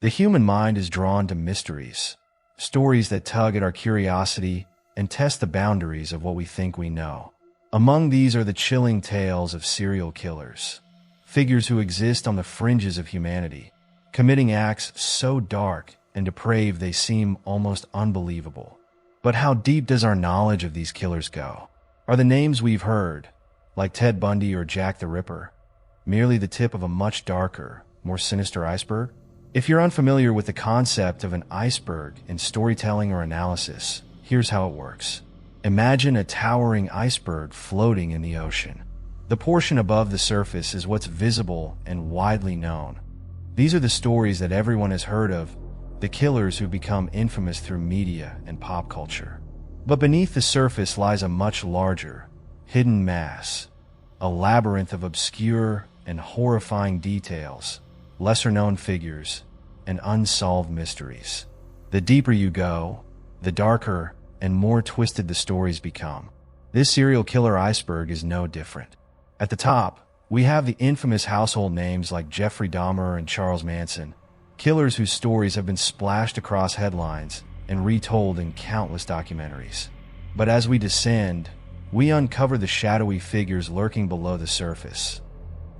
The human mind is drawn to mysteries, stories that tug at our curiosity and test the boundaries of what we think we know. Among these are the chilling tales of serial killers, figures who exist on the fringes of humanity, committing acts so dark and depraved they seem almost unbelievable. But how deep does our knowledge of these killers go? Are the names we've heard, like Ted Bundy or Jack the Ripper, merely the tip of a much darker, more sinister iceberg? If you're unfamiliar with the concept of an iceberg in storytelling or analysis, here's how it works. Imagine a towering iceberg floating in the ocean. The portion above the surface is what's visible and widely known. These are the stories that everyone has heard of, the killers who become infamous through media and pop culture. But beneath the surface lies a much larger, hidden mass, a labyrinth of obscure and horrifying details, lesser-known figures, and unsolved mysteries. The deeper you go, the darker and more twisted the stories become. This serial killer iceberg is no different. At the top, we have the infamous household names like Jeffrey Dahmer and Charles Manson, killers whose stories have been splashed across headlines and retold in countless documentaries. But as we descend, we uncover the shadowy figures lurking below the surface.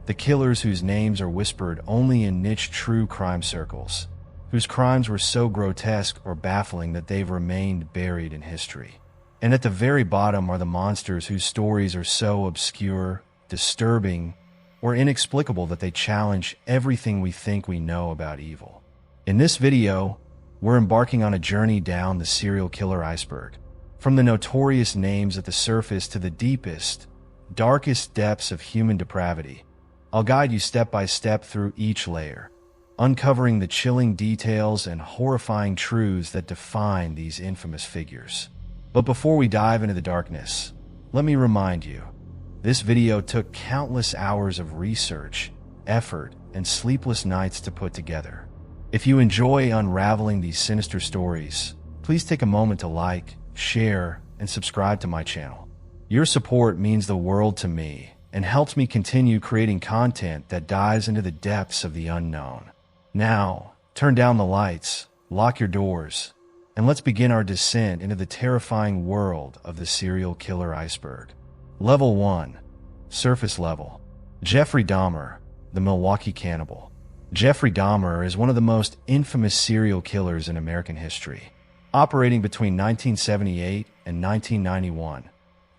The killers whose names are whispered only in niche true crime circles, whose crimes were so grotesque or baffling that they've remained buried in history. And at the very bottom are the monsters whose stories are so obscure, disturbing, or inexplicable that they challenge everything we think we know about evil. In this video, we're embarking on a journey down the serial killer iceberg, from the notorious names at the surface to the deepest, darkest depths of human depravity. I'll guide you step by step through each layer, uncovering the chilling details and horrifying truths that define these infamous figures. But before we dive into the darkness, let me remind you, this video took countless hours of research, effort, and sleepless nights to put together. If you enjoy unraveling these sinister stories, please take a moment to like, share, and subscribe to my channel. Your support means the world to me and helps me continue creating content that dives into the depths of the unknown. Now, turn down the lights, lock your doors, and let's begin our descent into the terrifying world of the serial killer iceberg. Level 1. Surface level. Jeffrey Dahmer, the Milwaukee Cannibal. Jeffrey Dahmer is one of the most infamous serial killers in American history. Operating between 1978 and 1991,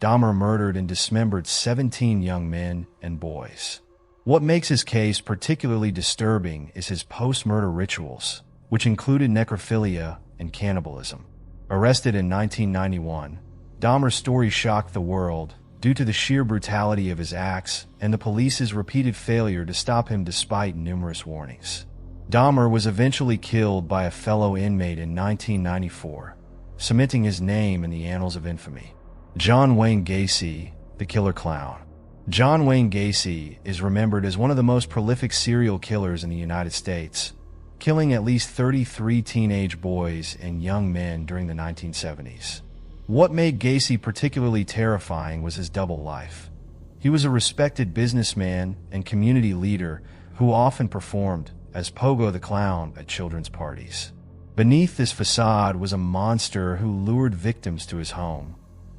Dahmer murdered and dismembered 17 young men and boys. What makes his case particularly disturbing is his post-murder rituals, which included necrophilia and cannibalism. Arrested in 1991, Dahmer's story shocked the world due to the sheer brutality of his acts and the police's repeated failure to stop him despite numerous warnings. Dahmer was eventually killed by a fellow inmate in 1994, cementing his name in the annals of infamy. John Wayne Gacy, the killer clown. John Wayne Gacy is remembered as one of the most prolific serial killers in the United States, killing at least 33 teenage boys and young men during the 1970s. What made Gacy particularly terrifying was his double life. He was a respected businessman and community leader who often performed as Pogo the Clown at children's parties. Beneath this facade was a monster who lured victims to his home,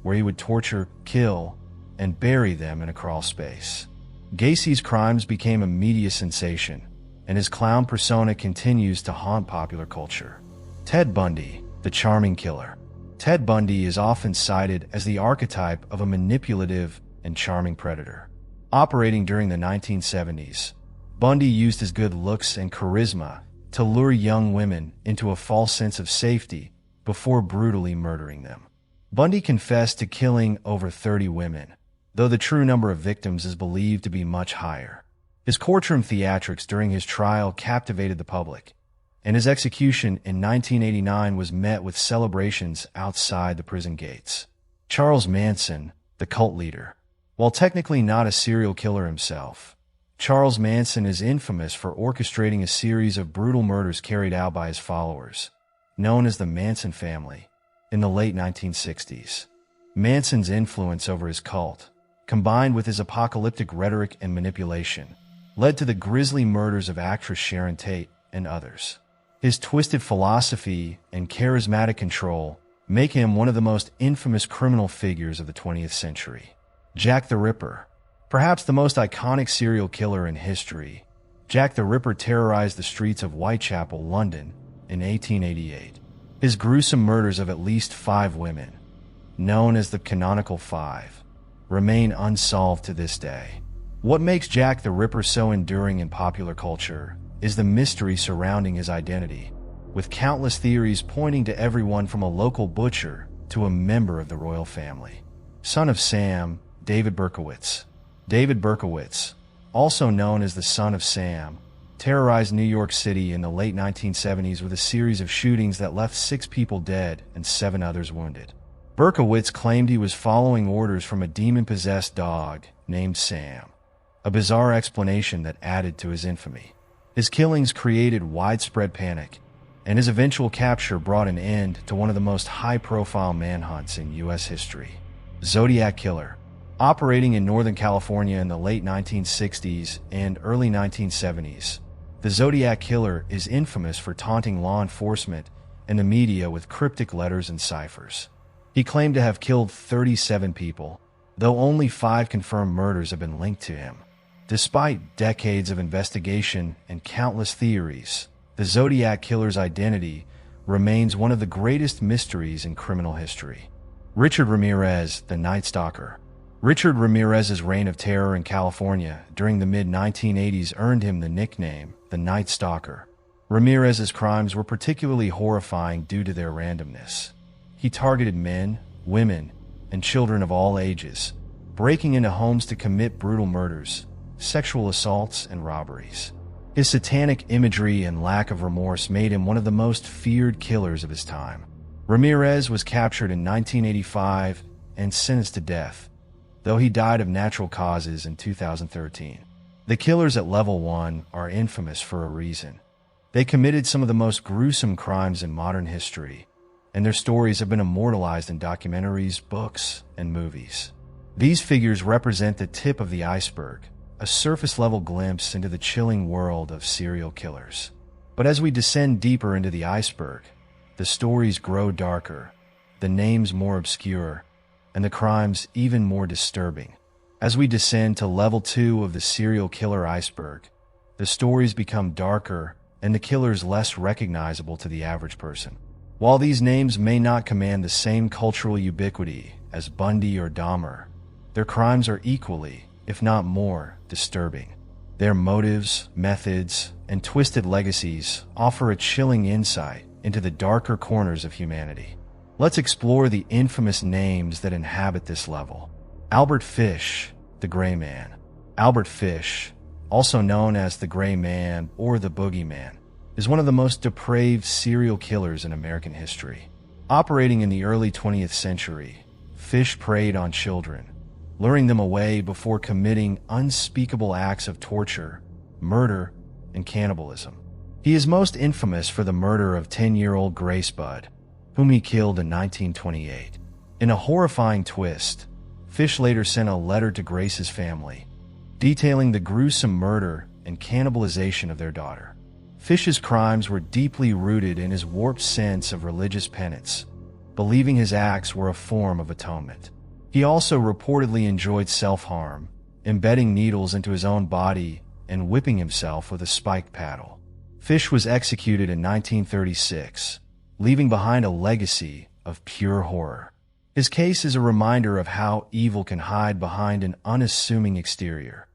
where he would torture, kill, and bury them in a crawl space. Gacy's crimes became a media sensation, and his clown persona continues to haunt popular culture. Ted Bundy, the charming killer. Ted Bundy is often cited as the archetype of a manipulative and charming predator. Operating during the 1970s, Bundy used his good looks and charisma to lure young women into a false sense of safety before brutally murdering them. Bundy confessed to killing over 30 women, though the true number of victims is believed to be much higher. His courtroom theatrics during his trial captivated the public, and his execution in 1989 was met with celebrations outside the prison gates. Charles Manson, the cult leader. While technically not a serial killer himself, Charles Manson is infamous for orchestrating a series of brutal murders carried out by his followers, known as the Manson family, in the late 1960s. Manson's influence over his cult, combined with his apocalyptic rhetoric and manipulation, led to the grisly murders of actress Sharon Tate and others. His twisted philosophy and charismatic control make him one of the most infamous criminal figures of the 20th century. Jack the Ripper. Perhaps the most iconic serial killer in history, Jack the Ripper terrorized the streets of Whitechapel, London, in 1888. His gruesome murders of at least 5 women, known as the Canonical Five, remain unsolved to this day. What makes Jack the Ripper so enduring in popular culture is the mystery surrounding his identity, with countless theories pointing to everyone from a local butcher to a member of the royal family. Son of Sam, David Berkowitz. David Berkowitz, also known as the Son of Sam, terrorized New York City in the late 1970s with a series of shootings that left 6 people dead and 7 others wounded. Berkowitz claimed he was following orders from a demon-possessed dog named Sam, a bizarre explanation that added to his infamy. His killings created widespread panic, and his eventual capture brought an end to one of the most high-profile manhunts in U.S. history. Zodiac Killer. Operating in Northern California in the late 1960s and early 1970s, the Zodiac Killer is infamous for taunting law enforcement and the media with cryptic letters and ciphers. He claimed to have killed 37 people, though only 5 confirmed murders have been linked to him. Despite decades of investigation and countless theories, the Zodiac Killer's identity remains one of the greatest mysteries in criminal history. Richard Ramirez, the Night Stalker. Richard Ramirez's reign of terror in California during the mid-1980s earned him the nickname the Night Stalker. Ramirez's crimes were particularly horrifying due to their randomness. He targeted men, women, and children of all ages, breaking into homes to commit brutal murders, sexual assaults, and robberies. His satanic imagery and lack of remorse made him one of the most feared killers of his time. Ramirez was captured in 1985 and sentenced to death, though he died of natural causes in 2013. The killers at Level 1 are infamous for a reason. They committed some of the most gruesome crimes in modern history, and their stories have been immortalized in documentaries, books, and movies. These figures represent the tip of the iceberg, a surface-level glimpse into the chilling world of serial killers. But as we descend deeper into the iceberg, the stories grow darker, the names more obscure, and the crimes even more disturbing. As we descend to Level 2 of the Serial Killer Iceberg, the stories become darker and the killers less recognizable to the average person. While these names may not command the same cultural ubiquity as Bundy or Dahmer, their crimes are equally, if not more, disturbing. Their motives, methods, and twisted legacies offer a chilling insight into the darker corners of humanity. Let's explore the infamous names that inhabit this level. Albert Fish, the Gray Man. Albert Fish, also known as the Gray Man or the Boogeyman, is one of the most depraved serial killers in American history. Operating in the early 20th century, Fish preyed on children, luring them away before committing unspeakable acts of torture, murder, and cannibalism. He is most infamous for the murder of 10-year-old Grace Budd, whom he killed in 1928. In a horrifying twist, Fish later sent a letter to Grace's family, detailing the gruesome murder and cannibalization of their daughter. Fish's crimes were deeply rooted in his warped sense of religious penance, believing his acts were a form of atonement. He also reportedly enjoyed self-harm, embedding needles into his own body and whipping himself with a spiked paddle. Fish was executed in 1936, leaving behind a legacy of pure horror. His case is a reminder of how evil can hide behind an unassuming exterior.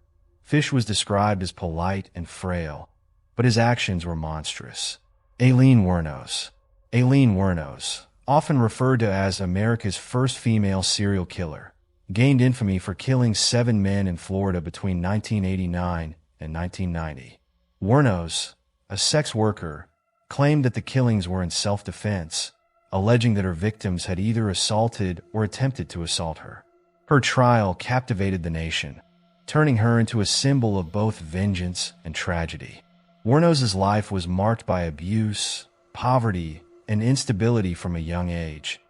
Fish was described as polite and frail, but his actions were monstrous. Aileen Wuornos. Aileen Wuornos, often referred to as America's first female serial killer, gained infamy for killing 7 men in Florida between 1989 and 1990. Wuornos, a sex worker, claimed that the killings were in self-defense, alleging that her victims had either assaulted or attempted to assault her. Her trial captivated the nation, turning her into a symbol of both vengeance and tragedy. Wuornos' life was marked by abuse, poverty, and instability from a young age,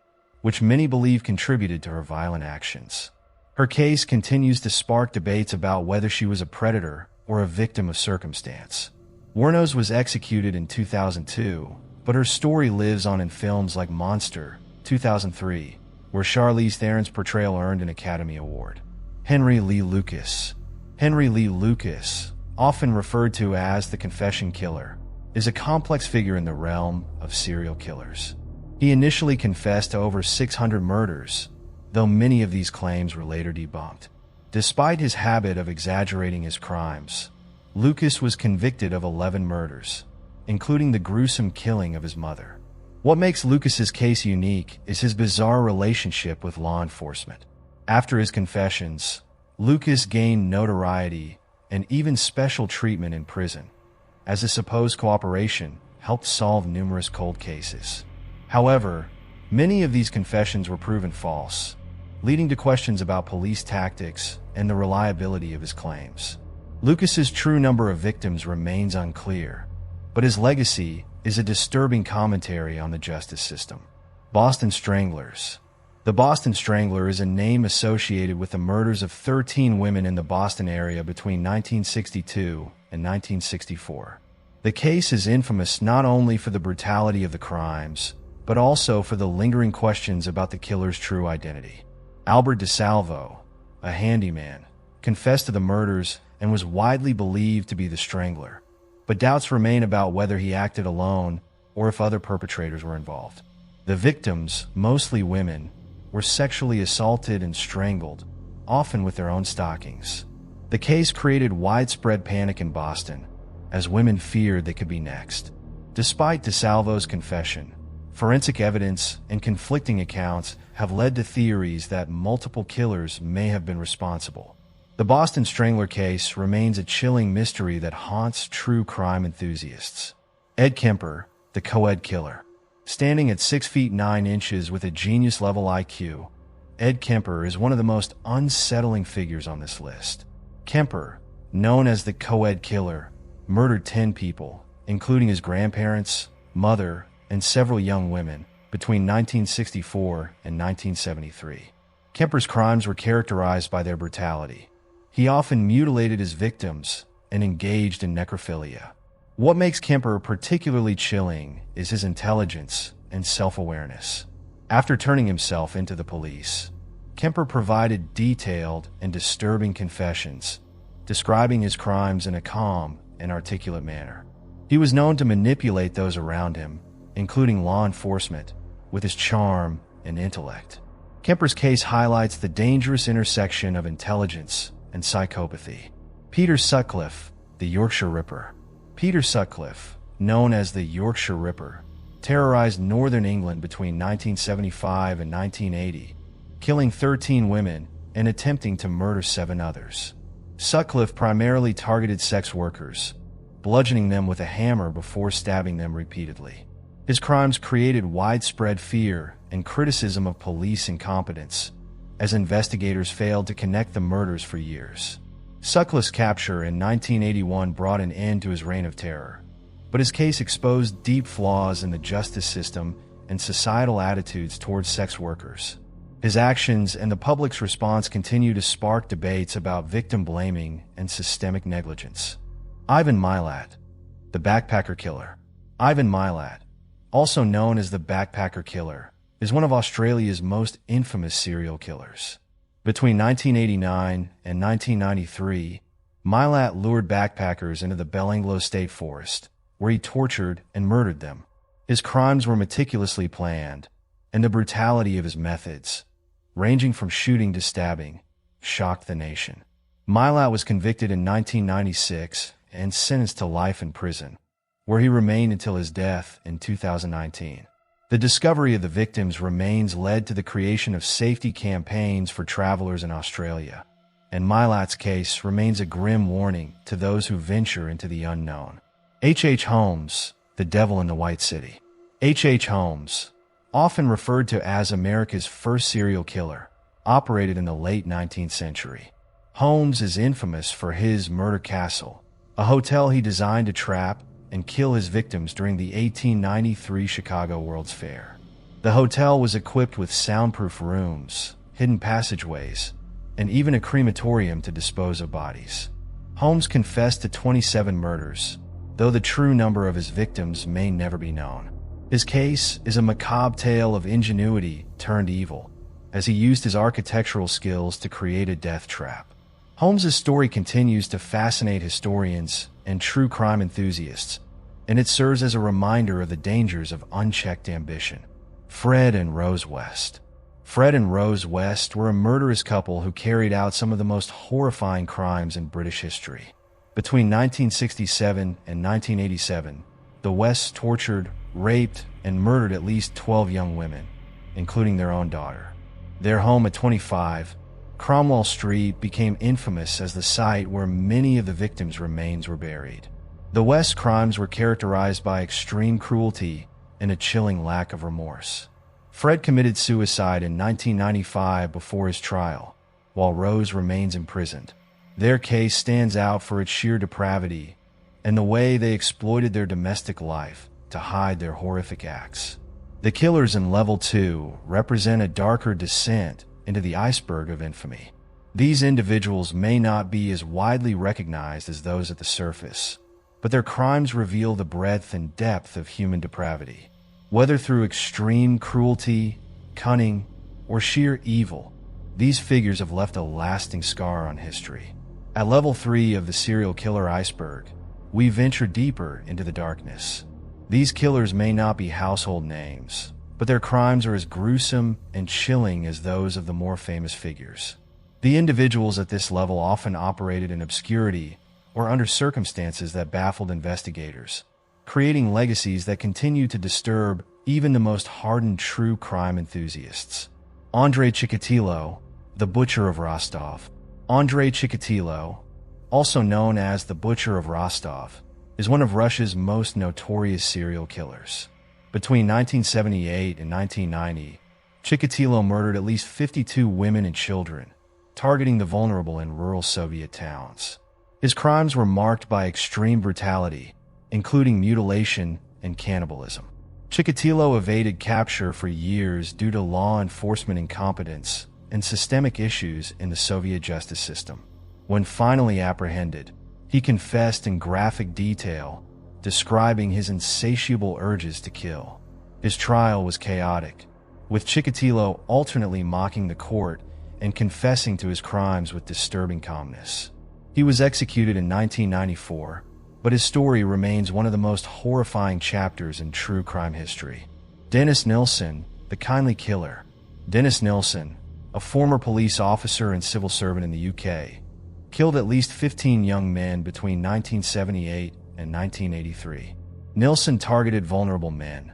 which many believe contributed to her violent actions. Her case continues to spark debates about whether she was a predator or a victim of circumstance. Wuornos was executed in 2002, but her story lives on in films like Monster, 2003, where Charlize Theron's portrayal earned an Academy Award. Henry Lee Lucas. Henry Lee Lucas, often referred to as the Confession Killer, is a complex figure in the realm of serial killers. He initially confessed to over 600 murders, though many of these claims were later debunked. Despite his habit of exaggerating his crimes, Lucas was convicted of 11 murders, including the gruesome killing of his mother. What makes Lucas's case unique is his bizarre relationship with law enforcement. After his confessions, Lucas gained notoriety and even special treatment in prison, as his supposed cooperation helped solve numerous cold cases. However, many of these confessions were proven false, leading to questions about police tactics and the reliability of his claims. Lucas's true number of victims remains unclear, but his legacy is a disturbing commentary on the justice system. Boston Stranglers. The Boston Strangler is a name associated with the murders of 13 women in the Boston area between 1962 and 1964. The case is infamous not only for the brutality of the crimes, but also for the lingering questions about the killer's true identity. Albert DeSalvo, a handyman, confessed to the murders and was widely believed to be the strangler, but doubts remain about whether he acted alone or if other perpetrators were involved. The victims, mostly women, were sexually assaulted and strangled, often with their own stockings. The case created widespread panic in Boston, as women feared they could be next. Despite DeSalvo's confession, forensic evidence and conflicting accounts have led to theories that multiple killers may have been responsible. The Boston Strangler case remains a chilling mystery that haunts true crime enthusiasts. Ed Kemper, the co-ed killer. Standing at 6 feet 9 inches with a genius-level IQ, Ed Kemper is one of the most unsettling figures on this list. Kemper, known as the co-ed killer, murdered 10 people, including his grandparents, mother, and several young women, between 1964 and 1973. Kemper's crimes were characterized by their brutality. He often mutilated his victims and engaged in necrophilia. What makes Kemper particularly chilling is his intelligence and self-awareness. After turning himself into the police, Kemper provided detailed and disturbing confessions, describing his crimes in a calm and articulate manner. He was known to manipulate those around him, including law enforcement, with his charm and intellect. Kemper's case highlights the dangerous intersection of intelligence and psychopathy. Peter Sutcliffe, the Yorkshire Ripper. Peter Sutcliffe, known as the Yorkshire Ripper, terrorized northern England between 1975 and 1980, killing 13 women and attempting to murder 7 others. Sutcliffe primarily targeted sex workers, bludgeoning them with a hammer before stabbing them repeatedly. His crimes created widespread fear and criticism of police incompetence, as investigators failed to connect the murders for years. Sutcliffe's capture in 1981 brought an end to his reign of terror, but his case exposed deep flaws in the justice system and societal attitudes towards sex workers. His actions and the public's response continue to spark debates about victim blaming and systemic negligence. Ivan Milat, the Backpacker Killer. Ivan Milat, also known as the Backpacker Killer, is one of Australia's most infamous serial killers. Between 1989 and 1993, Milat lured backpackers into the Belanglo State Forest, where he tortured and murdered them. His crimes were meticulously planned, and the brutality of his methods, ranging from shooting to stabbing, shocked the nation. Milat was convicted in 1996 and sentenced to life in prison, where he remained until his death in 2019. The discovery of the victims' remains led to the creation of safety campaigns for travelers in Australia, and Milat's case remains a grim warning to those who venture into the unknown. H. Holmes, the Devil in the White City. H. Holmes, often referred to as America's first serial killer, operated in the late 19th century. Holmes is infamous for his Murder Castle, a hotel he designed to trap and kill his victims during the 1893 Chicago World's Fair. The hotel was equipped with soundproof rooms, hidden passageways, and even a crematorium to dispose of bodies. Holmes confessed to 27 murders, though the true number of his victims may never be known. His case is a macabre tale of ingenuity turned evil, as he used his architectural skills to create a death trap. Holmes's story continues to fascinate historians and true crime enthusiasts, and it serves as a reminder of the dangers of unchecked ambition. Fred and Rose West. Fred and Rose West were a murderous couple who carried out some of the most horrifying crimes in British history. Between 1967 and 1987, the Wests tortured, raped, and murdered at least 12 young women, including their own daughter. Their home at 25 Cromwell Street became infamous as the site where many of the victims' remains were buried. The West crimes were characterized by extreme cruelty and a chilling lack of remorse. Fred committed suicide in 1995 before his trial, while Rose remains imprisoned. Their case stands out for its sheer depravity and the way they exploited their domestic life to hide their horrific acts. The killers in Level 2 represent a darker descent into the iceberg of infamy. These individuals may not be as widely recognized as those at the surface, but their crimes reveal the breadth and depth of human depravity. Whether through extreme cruelty, cunning, or sheer evil, these figures have left a lasting scar on history. At Level 3 of the Serial Killer Iceberg, we venture deeper into the darkness. These killers may not be household names, but their crimes are as gruesome and chilling as those of the more famous figures. The individuals at this level often operated in obscurity or under circumstances that baffled investigators, creating legacies that continue to disturb even the most hardened true crime enthusiasts. Andrei Chikatilo, the Butcher of Rostov. Andrei Chikatilo, also known as the Butcher of Rostov, is one of Russia's most notorious serial killers. Between 1978 and 1990, Chikatilo murdered at least 52 women and children, targeting the vulnerable in rural Soviet towns. His crimes were marked by extreme brutality, including mutilation and cannibalism. Chikatilo evaded capture for years due to law enforcement incompetence and systemic issues in the Soviet justice system. When finally apprehended, he confessed in graphic detail, describing his insatiable urges to kill. His trial was chaotic, with Chikatilo alternately mocking the court and confessing to his crimes with disturbing calmness. He was executed in 1994, but his story remains one of the most horrifying chapters in true crime history. Dennis Nilsen, the kindly killer. Dennis Nilsen, a former police officer and civil servant in the UK, killed at least 15 young men between 1978 and 1983. Nilsen targeted vulnerable men,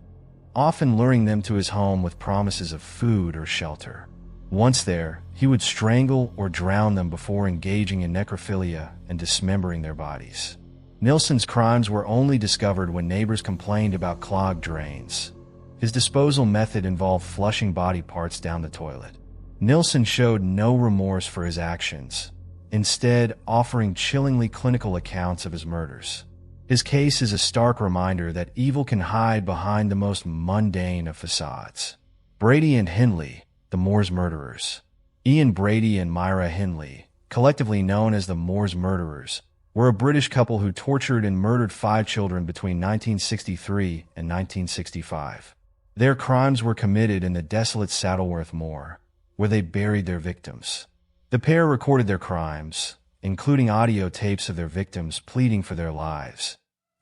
often luring them to his home with promises of food or shelter. Once there, he would strangle or drown them before engaging in necrophilia and dismembering their bodies. Nilsen's crimes were only discovered when neighbors complained about clogged drains. His disposal method involved flushing body parts down the toilet. Nilsen showed no remorse for his actions, instead offering chillingly clinical accounts of his murders. His case is a stark reminder that evil can hide behind the most mundane of facades. Brady and Hindley, the Moors murderers. Ian Brady and Myra Hindley, collectively known as the Moors murderers, were a British couple who tortured and murdered 5 children between 1963 and 1965. Their crimes were committed in the desolate Saddleworth Moor, where they buried their victims. The pair recorded their crimes, including audio tapes of their victims pleading for their lives,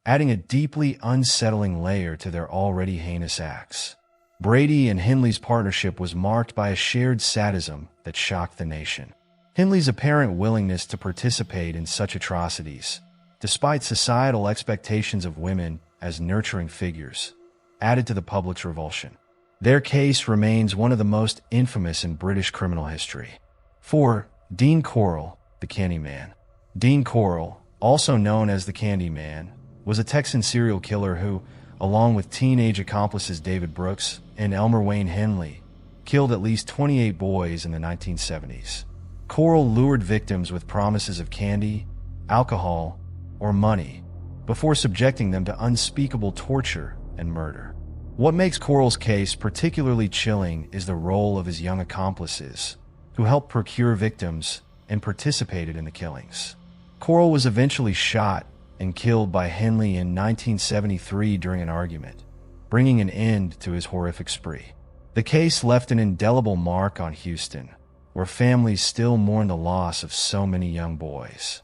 adding a deeply unsettling layer to their already heinous acts. Brady and Hindley's partnership was marked by a shared sadism that shocked the nation. Hindley's apparent willingness to participate in such atrocities, despite societal expectations of women as nurturing figures, added to the public's revulsion. Their case remains one of the most infamous in British criminal history. 4. Dean Corll, the Candyman. Dean Corll, also known as the Candyman, was a Texan serial killer who, along with teenage accomplices David Brooks and Elmer Wayne Hindley, killed at least 28 boys in the 1970s. Corll lured victims with promises of candy, alcohol, or money, before subjecting them to unspeakable torture and murder. What makes Corll's case particularly chilling is the role of his young accomplices, who helped procure victims and participated in the killings. Corll was eventually shot and killed by Henley in 1973 during an argument, bringing an end to his horrific spree. The case left an indelible mark on Houston, where families still mourn the loss of so many young boys.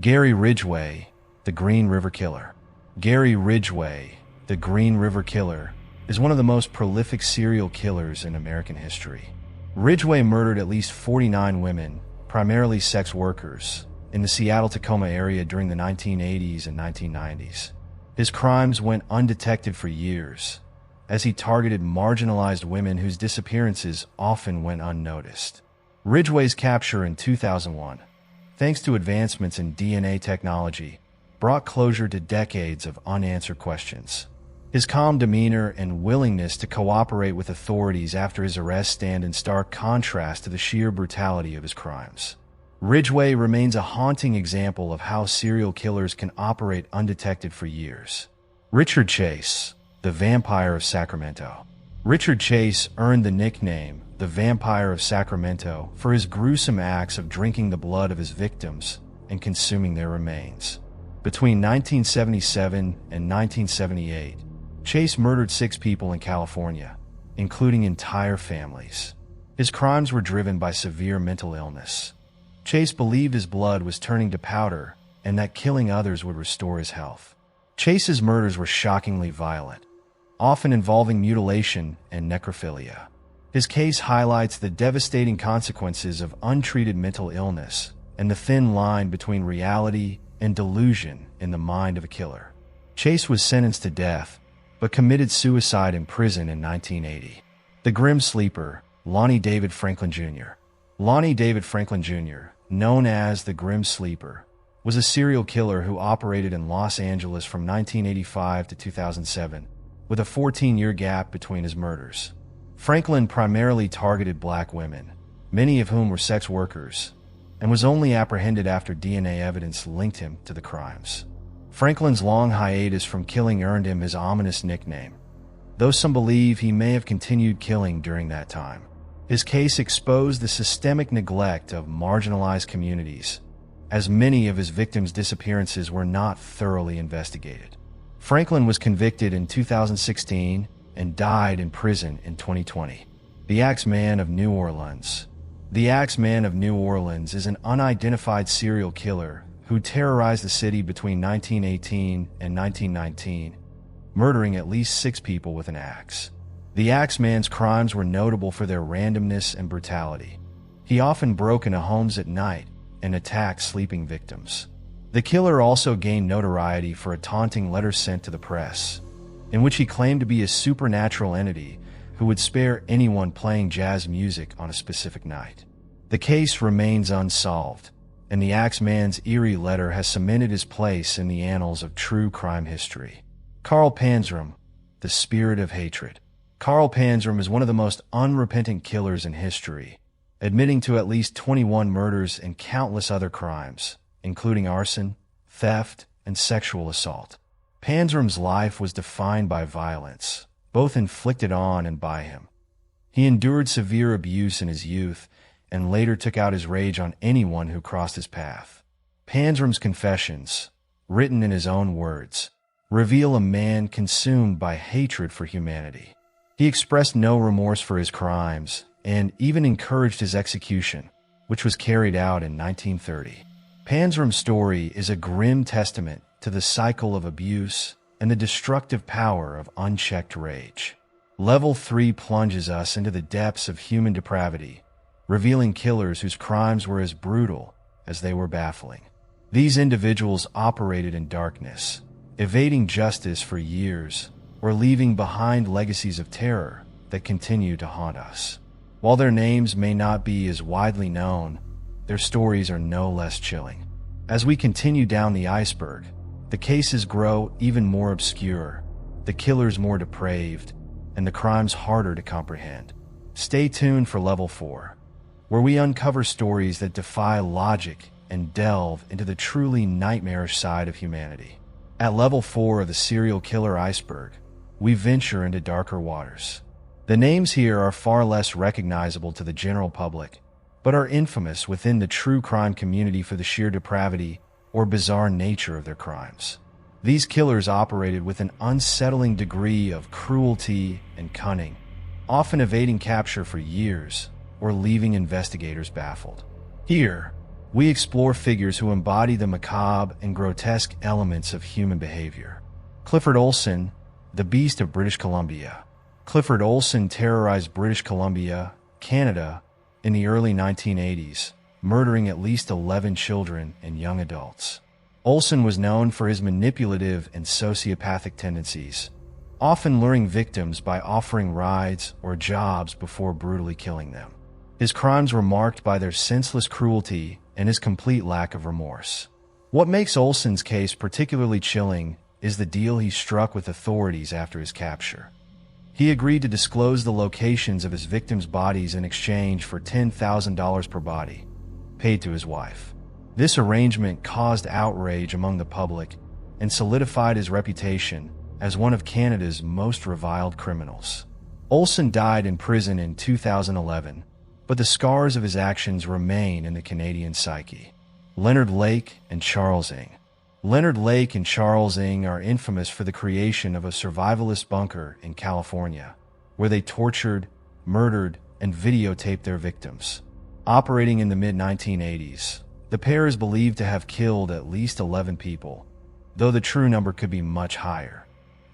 Gary Ridgway, the Green River Killer. Gary Ridgway, the Green River Killer, is one of the most prolific serial killers in American history. Ridgway murdered at least 49 women, primarily sex workers, in the Seattle-Tacoma area during the 1980s and 1990s. His crimes went undetected for years, as he targeted marginalized women whose disappearances often went unnoticed. Ridgway's capture in 2001, thanks to advancements in DNA technology, brought closure to decades of unanswered questions. His calm demeanor and willingness to cooperate with authorities after his arrest stand in stark contrast to the sheer brutality of his crimes. Ridgway remains a haunting example of how serial killers can operate undetected for years. Richard Chase, the Vampire of Sacramento. Richard Chase earned the nickname the Vampire of Sacramento for his gruesome acts of drinking the blood of his victims and consuming their remains. Between 1977 and 1978, Chase murdered 6 people in California, including entire families. His crimes were driven by severe mental illness. Chase believed his blood was turning to powder and that killing others would restore his health. Chase's murders were shockingly violent, often involving mutilation and necrophilia. His case highlights the devastating consequences of untreated mental illness and the thin line between reality and delusion in the mind of a killer. Chase was sentenced to death, but committed suicide in prison in 1980. The Grim Sleeper, Lonnie David Franklin Jr. Lonnie David Franklin Jr., known as the Grim Sleeper, was a serial killer who operated in Los Angeles from 1985 to 2007, with a 14-year gap between his murders. Franklin primarily targeted black women, many of whom were sex workers, and was only apprehended after DNA evidence linked him to the crimes. Franklin's long hiatus from killing earned him his ominous nickname, though some believe he may have continued killing during that time. His case exposed the systemic neglect of marginalized communities, as many of his victims' disappearances were not thoroughly investigated. Franklin was convicted in 2016 and died in prison in 2020. The Axeman of New Orleans. The Axeman of New Orleans is an unidentified serial killer who terrorized the city between 1918 and 1919, murdering at least 6 people with an axe. The Axeman's crimes were notable for their randomness and brutality. He often broke into homes at night and attacked sleeping victims. The killer also gained notoriety for a taunting letter sent to the press, in which he claimed to be a supernatural entity who would spare anyone playing jazz music on a specific night. The case remains unsolved, and the Axeman's eerie letter has cemented his place in the annals of true crime history. Corll Panzram, the Spirit of Hatred. Corll Panzram is one of the most unrepentant killers in history, admitting to at least 21 murders and countless other crimes, including arson, theft, and sexual assault. Panzram's life was defined by violence, both inflicted on and by him. He endured severe abuse in his youth and later took out his rage on anyone who crossed his path. Panzram's confessions, written in his own words, reveal a man consumed by hatred for humanity. He expressed no remorse for his crimes and even encouraged his execution, which was carried out in 1930. Panzram's story is a grim testament to the cycle of abuse and the destructive power of unchecked rage. Level 3 plunges us into the depths of human depravity, revealing killers whose crimes were as brutal as they were baffling. These individuals operated in darkness, evading justice for years or leaving behind legacies of terror that continue to haunt us. While their names may not be as widely known, their stories are no less chilling. As we continue down the iceberg, the cases grow even more obscure, the killers more depraved, and the crimes harder to comprehend. Stay tuned for Level 4, where we uncover stories that defy logic and delve into the truly nightmarish side of humanity. At Level 4 of the Serial Killer Iceberg, we venture into darker waters. The names here are far less recognizable to the general public, but are infamous within the true crime community for the sheer depravity or bizarre nature of their crimes. These killers operated with an unsettling degree of cruelty and cunning, often evading capture for years or leaving investigators baffled. Here, we explore figures who embody the macabre and grotesque elements of human behavior. Clifford Olson, the Beast of British Columbia. Clifford Olson terrorized British Columbia, Canada, in the early 1980s, murdering at least 11 children and young adults. Olson was known for his manipulative and sociopathic tendencies, often luring victims by offering rides or jobs before brutally killing them. His crimes were marked by their senseless cruelty and his complete lack of remorse. What makes Olson's case particularly chilling is the deal he struck with authorities after his capture. He agreed to disclose the locations of his victims' bodies in exchange for $10,000 per body, paid to his wife. This arrangement caused outrage among the public and solidified his reputation as one of Canada's most reviled criminals. Olson died in prison in 2011, but the scars of his actions remain in the Canadian psyche. Leonard Lake and Charles Ng. Leonard Lake and Charles Ng are infamous for the creation of a survivalist bunker in California, where they tortured, murdered, and videotaped their victims. Operating in the mid-1980s, the pair is believed to have killed at least 11 people, though the true number could be much higher.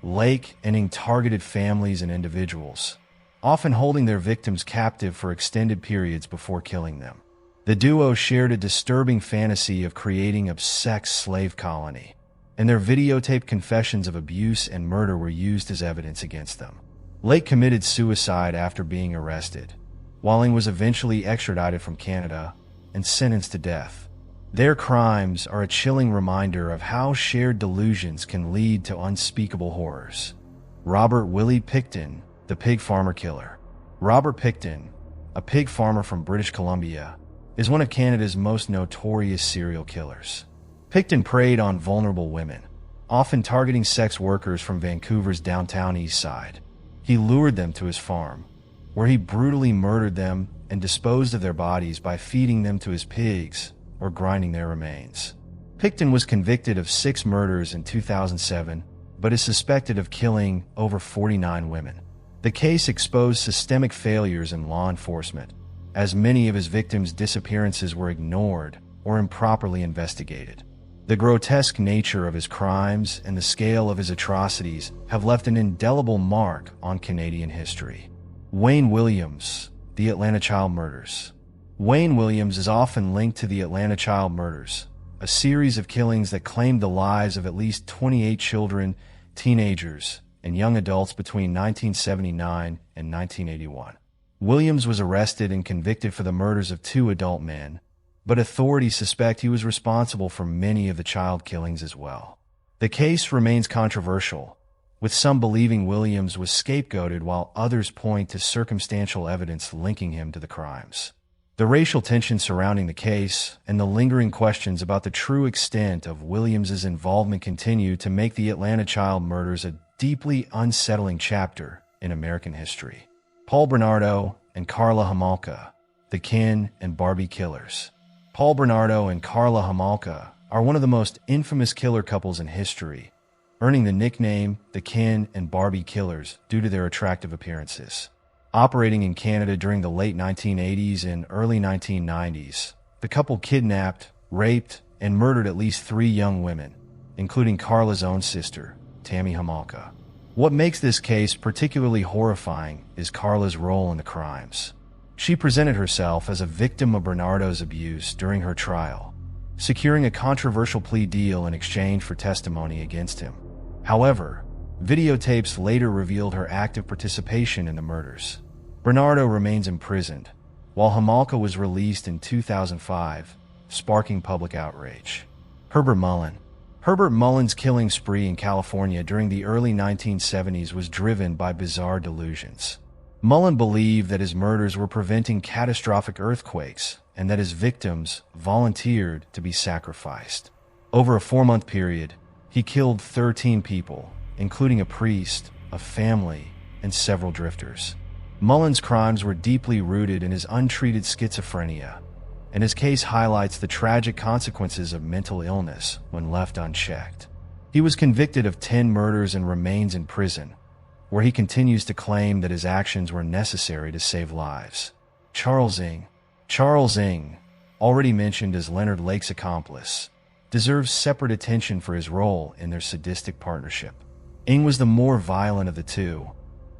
Lake and Ng targeted families and individuals, often holding their victims captive for extended periods before killing them. The duo shared a disturbing fantasy of creating a sex slave colony, and their videotaped confessions of abuse and murder were used as evidence against them. Lake committed suicide after being arrested, while Ng was eventually extradited from Canada and sentenced to death. Their crimes are a chilling reminder of how shared delusions can lead to unspeakable horrors. Robert Willie Pickton, the Pig Farmer Killer. Robert Pickton, a pig farmer from British Columbia, is one of Canada's most notorious serial killers. Pickton preyed on vulnerable women, often targeting sex workers from Vancouver's downtown east side. He lured them to his farm, where he brutally murdered them and disposed of their bodies by feeding them to his pigs or grinding their remains. Pickton was convicted of 6 murders in 2007, but is suspected of killing over 49 women. The case exposed systemic failures in law enforcement, as many of his victims' disappearances were ignored or improperly investigated. The grotesque nature of his crimes and the scale of his atrocities have left an indelible mark on Canadian history. Wayne Williams, the Atlanta child murders. Wayne Williams is often linked to the Atlanta child murders, a series of killings that claimed the lives of at least 28 children, teenagers, and young adults between 1979 and 1981. Williams was arrested and convicted for the murders of 2 adult men, but authorities suspect he was responsible for many of the child killings as well. The case remains controversial, with some believing Williams was scapegoated while others point to circumstantial evidence linking him to the crimes. The racial tension surrounding the case and the lingering questions about the true extent of Williams's involvement continue to make the Atlanta child murders a deeply unsettling chapter in American history. Paul Bernardo and Carla Homolka, the Ken and Barbie killers. Paul Bernardo and Carla Homolka are one of the most infamous killer couples in history, earning the nickname the Ken and Barbie killers due to their attractive appearances. Operating in Canada during the late 1980s and early 1990s, the couple kidnapped, raped, and murdered at least 3 young women, including Carla's own sister, Tammy Homolka. What makes this case particularly horrifying is Carla's role in the crimes. She presented herself as a victim of Bernardo's abuse during her trial, securing a controversial plea deal in exchange for testimony against him. However, videotapes later revealed her active participation in the murders. Bernardo remains imprisoned, while Homolka was released in 2005, sparking public outrage. Herbert Mullen. Herbert Mullen's killing spree in California during the early 1970s was driven by bizarre delusions. Mullen believed that his murders were preventing catastrophic earthquakes and that his victims volunteered to be sacrificed. Over a 4-month period, he killed 13 people, including a priest, a family, and several drifters. Mullen's crimes were deeply rooted in his untreated schizophrenia, and his case highlights the tragic consequences of mental illness when left unchecked. He was convicted of 10 murders and remains in prison, where he continues to claim that his actions were necessary to save lives. Charles Ng, already mentioned as Leonard Lake's accomplice, deserves separate attention for his role in their sadistic partnership. Ng was the more violent of the two,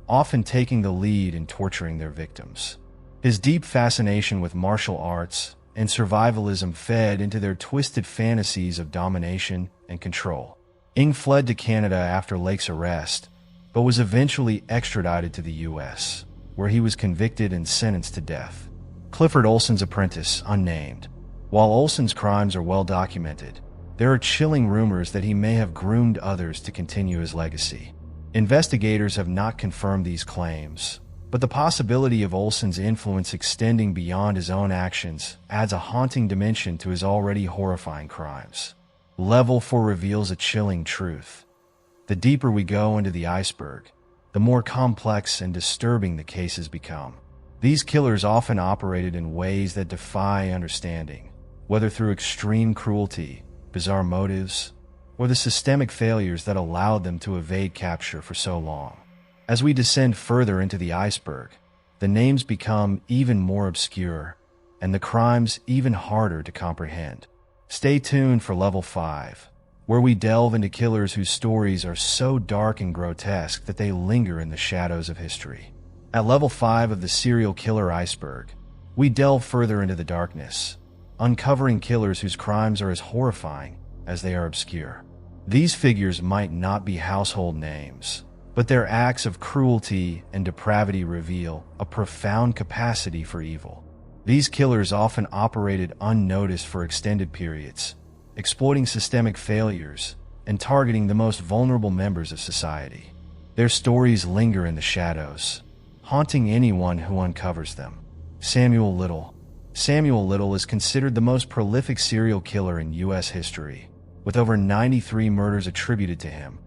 often taking the lead in torturing their victims. His deep fascination with martial arts and survivalism fed into their twisted fantasies of domination and control. Ng fled to Canada after Lake's arrest, but was eventually extradited to the U.S., where he was convicted and sentenced to death. Clifford Olson's apprentice, unnamed. While Olson's crimes are well documented, there are chilling rumors that he may have groomed others to continue his legacy. Investigators have not confirmed these claims, but the possibility of Olson's influence extending beyond his own actions adds a haunting dimension to his already horrifying crimes. Level 4 reveals a chilling truth. The deeper we go into the iceberg, the more complex and disturbing the cases become. These killers often operated in ways that defy understanding, whether through extreme cruelty, bizarre motives, or the systemic failures that allowed them to evade capture for so long. As we descend further into the iceberg, the names become even more obscure, and the crimes even harder to comprehend. Stay tuned for Level 5, where we delve into killers whose stories are so dark and grotesque that they linger in the shadows of history. At Level 5 of the Serial Killer Iceberg, we delve further into the darkness, uncovering killers whose crimes are as horrifying as they are obscure. These figures might not be household names, but their acts of cruelty and depravity reveal a profound capacity for evil. These killers often operated unnoticed for extended periods, exploiting systemic failures and targeting the most vulnerable members of society. Their stories linger in the shadows, haunting anyone who uncovers them. Samuel Little. Samuel Little is considered the most prolific serial killer in U.S. history, with over 93 murders attributed to him,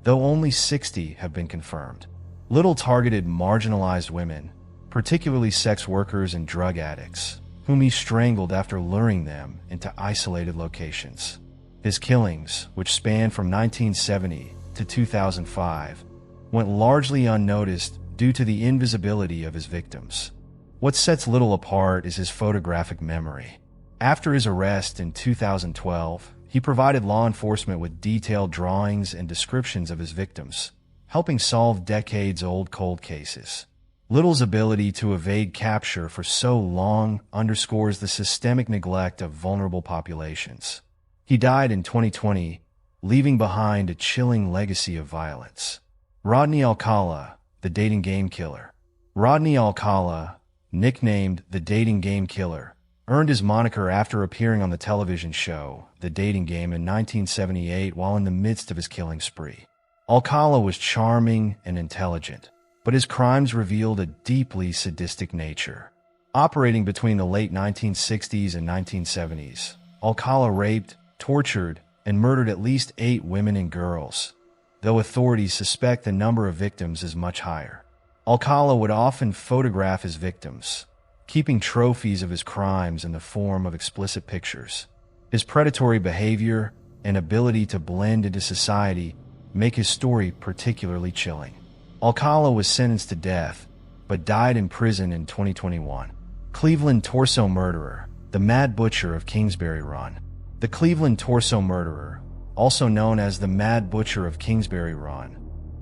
though only 60 have been confirmed. Little targeted marginalized women, particularly sex workers and drug addicts, whom he strangled after luring them into isolated locations. His killings, which spanned from 1970 to 2005, went largely unnoticed due to the invisibility of his victims. What sets Little apart is his photographic memory. After his arrest in 2012, he provided law enforcement with detailed drawings and descriptions of his victims, helping solve decades-old cold cases. Little's ability to evade capture for so long underscores the systemic neglect of vulnerable populations. He died in 2020, leaving behind a chilling legacy of violence. Rodney Alcala, the dating game killer. Rodney Alcala, nicknamed the Dating Game Killer, earned his moniker after appearing on the television show The Dating Game in 1978 while in the midst of his killing spree. Alcala was charming and intelligent, but his crimes revealed a deeply sadistic nature. Operating between the late 1960s and 1970s, Alcala raped, tortured, and murdered at least 8 women and girls, though authorities suspect the number of victims is much higher. Alcala would often photograph his victims, keeping trophies of his crimes in the form of explicit pictures. His predatory behavior and ability to blend into society make his story particularly chilling. Alcala was sentenced to death, but died in prison in 2021. Cleveland Torso Murderer, the Mad Butcher of Kingsbury Run. The Cleveland Torso Murderer, also known as the Mad Butcher of Kingsbury Run,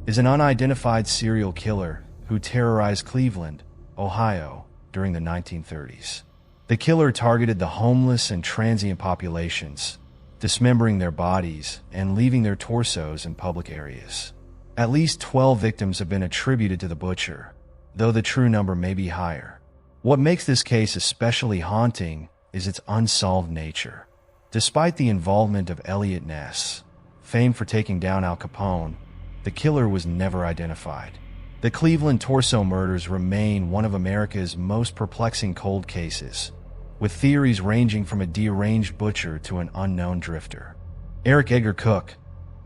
is an unidentified serial killer who terrorized Cleveland, Ohio, during the 1930s. The killer targeted the homeless and transient populations, dismembering their bodies and leaving their torsos in public areas. At least 12 victims have been attributed to the butcher, though the true number may be higher. What makes this case especially haunting is its unsolved nature. Despite the involvement of Elliot Ness, famed for taking down Al Capone, the killer was never identified. The Cleveland Torso murders remain one of America's most perplexing cold cases, with theories ranging from a deranged butcher to an unknown drifter. Eric Edgar Cook,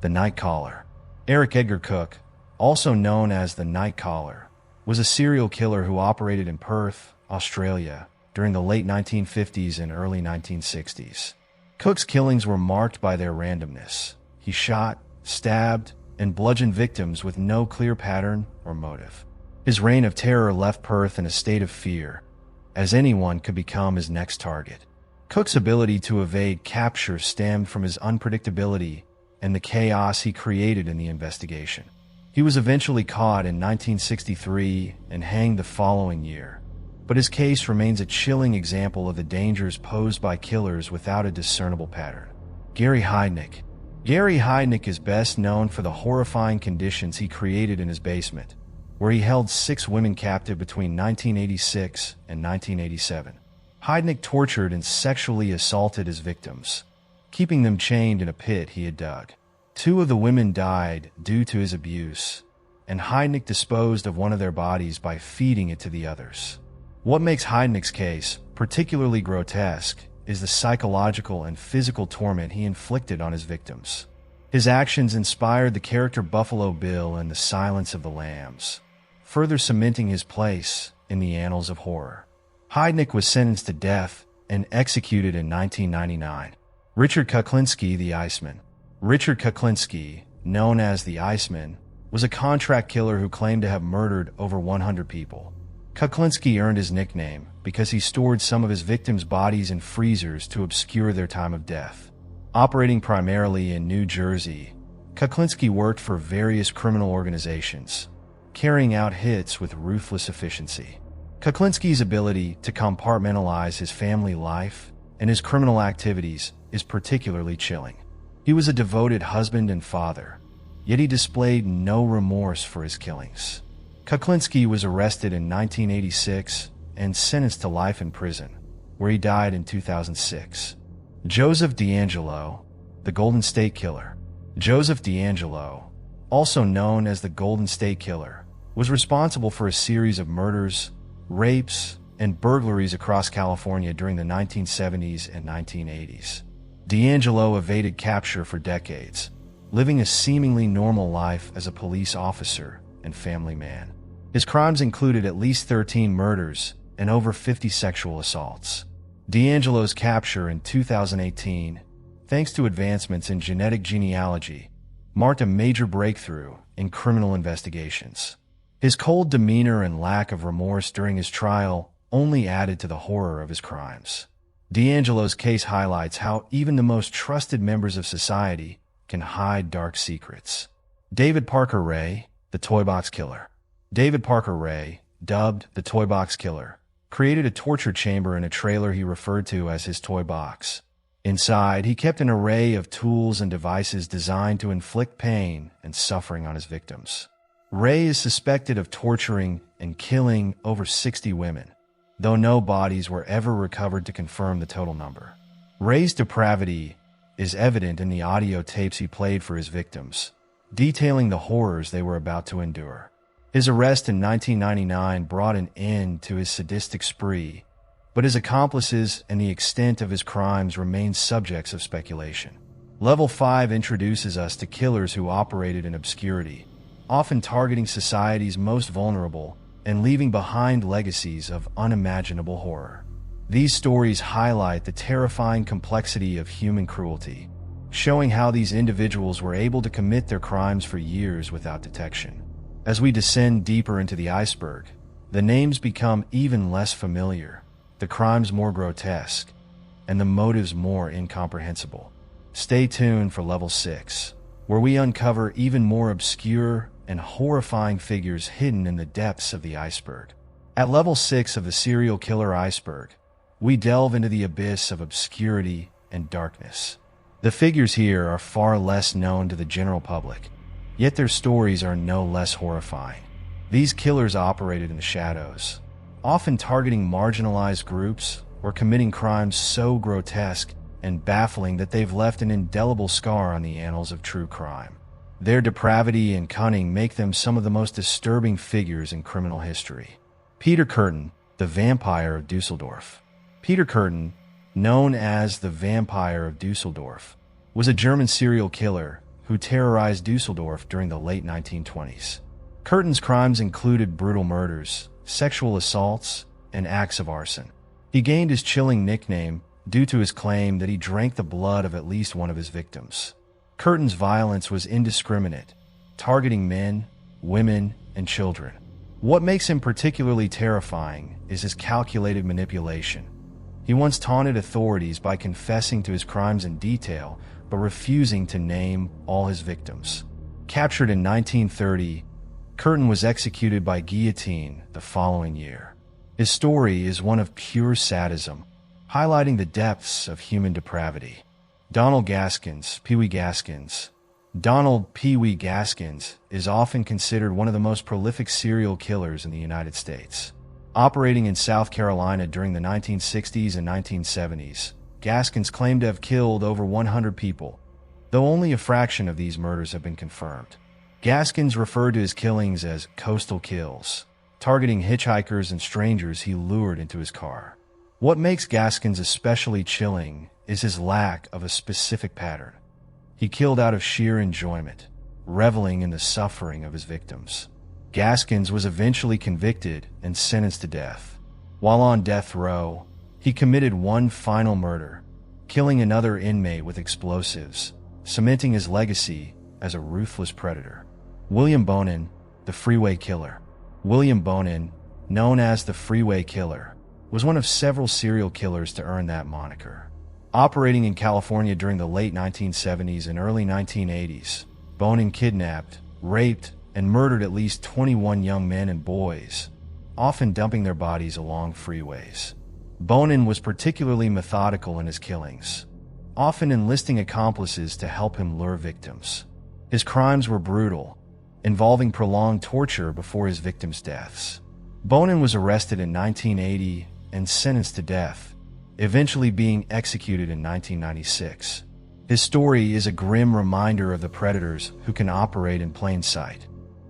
the Night Caller. Eric Edgar Cook, also known as the Night Caller, was a serial killer who operated in Perth, Australia, during the late 1950s and early 1960s. Cook's killings were marked by their randomness. He shot, stabbed, and bludgeoned victims with no clear pattern or motive. His reign of terror left Perth in a state of fear, as anyone could become his next target. Cook's ability to evade capture stemmed from his unpredictability and the chaos he created in the investigation. He was eventually caught in 1963 and hanged the following year, but his case remains a chilling example of the dangers posed by killers without a discernible pattern. Gary Heidnik. Gary Heidnik is best known for the horrifying conditions he created in his basement, where he held 6 women captive between 1986 and 1987. Heidnik tortured and sexually assaulted his victims, keeping them chained in a pit he had dug. 2 of the women died due to his abuse, and Heidnik disposed of one of their bodies by feeding it to the others. What makes Heidnik's case particularly grotesque is the psychological and physical torment he inflicted on his victims. His actions inspired the character Buffalo Bill in The Silence of the Lambs, further cementing his place in the annals of horror. Heidnik was sentenced to death and executed in 1999. Richard Kuklinski, the Iceman. Richard Kuklinski, known as the Iceman, was a contract killer who claimed to have murdered over 100 people. Kuklinski earned his nickname because he stored some of his victims' bodies in freezers to obscure their time of death. Operating primarily in New Jersey, Kuklinski worked for various criminal organizations, carrying out hits with ruthless efficiency. Kuklinski's ability to compartmentalize his family life and his criminal activities is particularly chilling. He was a devoted husband and father, yet he displayed no remorse for his killings. Kuklinski was arrested in 1986 and sentenced to life in prison, where he died in 2006. Joseph DeAngelo, the Golden State Killer. Joseph DeAngelo, also known as the Golden State Killer, was responsible for a series of murders, rapes, and burglaries across California during the 1970s and 1980s. DeAngelo evaded capture for decades, living a seemingly normal life as a police officer and family man. His crimes included at least 13 murders and over 50 sexual assaults. DeAngelo's capture in 2018, thanks to advancements in genetic genealogy, marked a major breakthrough in criminal investigations. His cold demeanor and lack of remorse during his trial only added to the horror of his crimes. DeAngelo's case highlights how even the most trusted members of society can hide dark secrets. David Parker Ray, the Toy Box Killer. David Parker Ray, dubbed the Toy Box Killer, created a torture chamber in a trailer he referred to as his toy box. Inside, he kept an array of tools and devices designed to inflict pain and suffering on his victims. Ray is suspected of torturing and killing over 60 women, though no bodies were ever recovered to confirm the total number. Ray's depravity is evident in the audio tapes he played for his victims, detailing the horrors they were about to endure. His arrest in 1999 brought an end to his sadistic spree, but his accomplices and the extent of his crimes remain subjects of speculation. Level 5 introduces us to killers who operated in obscurity, often targeting society's most vulnerable and leaving behind legacies of unimaginable horror. These stories highlight the terrifying complexity of human cruelty, showing how these individuals were able to commit their crimes for years without detection. As we descend deeper into the iceberg, the names become even less familiar, the crimes more grotesque, and the motives more incomprehensible. Stay tuned for Level 6, where we uncover even more obscure and horrifying figures hidden in the depths of the iceberg. At Level 6 of the Serial Killer Iceberg, we delve into the abyss of obscurity and darkness. The figures here are far less known to the general public, yet their stories are no less horrifying. These killers operated in the shadows, often targeting marginalized groups or committing crimes so grotesque and baffling that they've left an indelible scar on the annals of true crime. Their depravity and cunning make them some of the most disturbing figures in criminal history. Peter Kürten, the Vampire of Dusseldorf. Peter Kürten, known as the Vampire of Dusseldorf, was a German serial killer who terrorized Dusseldorf during the late 1920s. Kürten's crimes included brutal murders, sexual assaults, and acts of arson. He gained his chilling nickname due to his claim that he drank the blood of at least one of his victims. Curtin's violence was indiscriminate, targeting men, women, and children. What makes him particularly terrifying is his calculated manipulation. He once taunted authorities by confessing to his crimes in detail, but refusing to name all his victims. Captured in 1930, Curtin was executed by guillotine the following year. His story is one of pure sadism, highlighting the depths of human depravity. Donald Pee Wee Gaskins. Donald Pee Wee Gaskins is often considered one of the most prolific serial killers in the United States. Operating in South Carolina during the 1960s and 1970s, Gaskins claimed to have killed over 100 people, though only a fraction of these murders have been confirmed. Gaskins referred to his killings as coastal kills, targeting hitchhikers and strangers he lured into his car. What makes Gaskins especially chilling is his lack of a specific pattern. He killed out of sheer enjoyment, reveling in the suffering of his victims. Gaskins was eventually convicted and sentenced to death. While on death row, he committed one final murder, killing another inmate with explosives, cementing his legacy as a ruthless predator. William Bonin, the Freeway Killer. William Bonin, known as the Freeway Killer, was one of several serial killers to earn that moniker. Operating in California during the late 1970s and early 1980s, Bonin kidnapped, raped, and murdered at least 21 young men and boys, often dumping their bodies along freeways. Bonin was particularly methodical in his killings, often enlisting accomplices to help him lure victims. His crimes were brutal, involving prolonged torture before his victims' deaths. Bonin was arrested in 1980 and sentenced to death, eventually being executed in 1996. His story is a grim reminder of the predators who can operate in plain sight.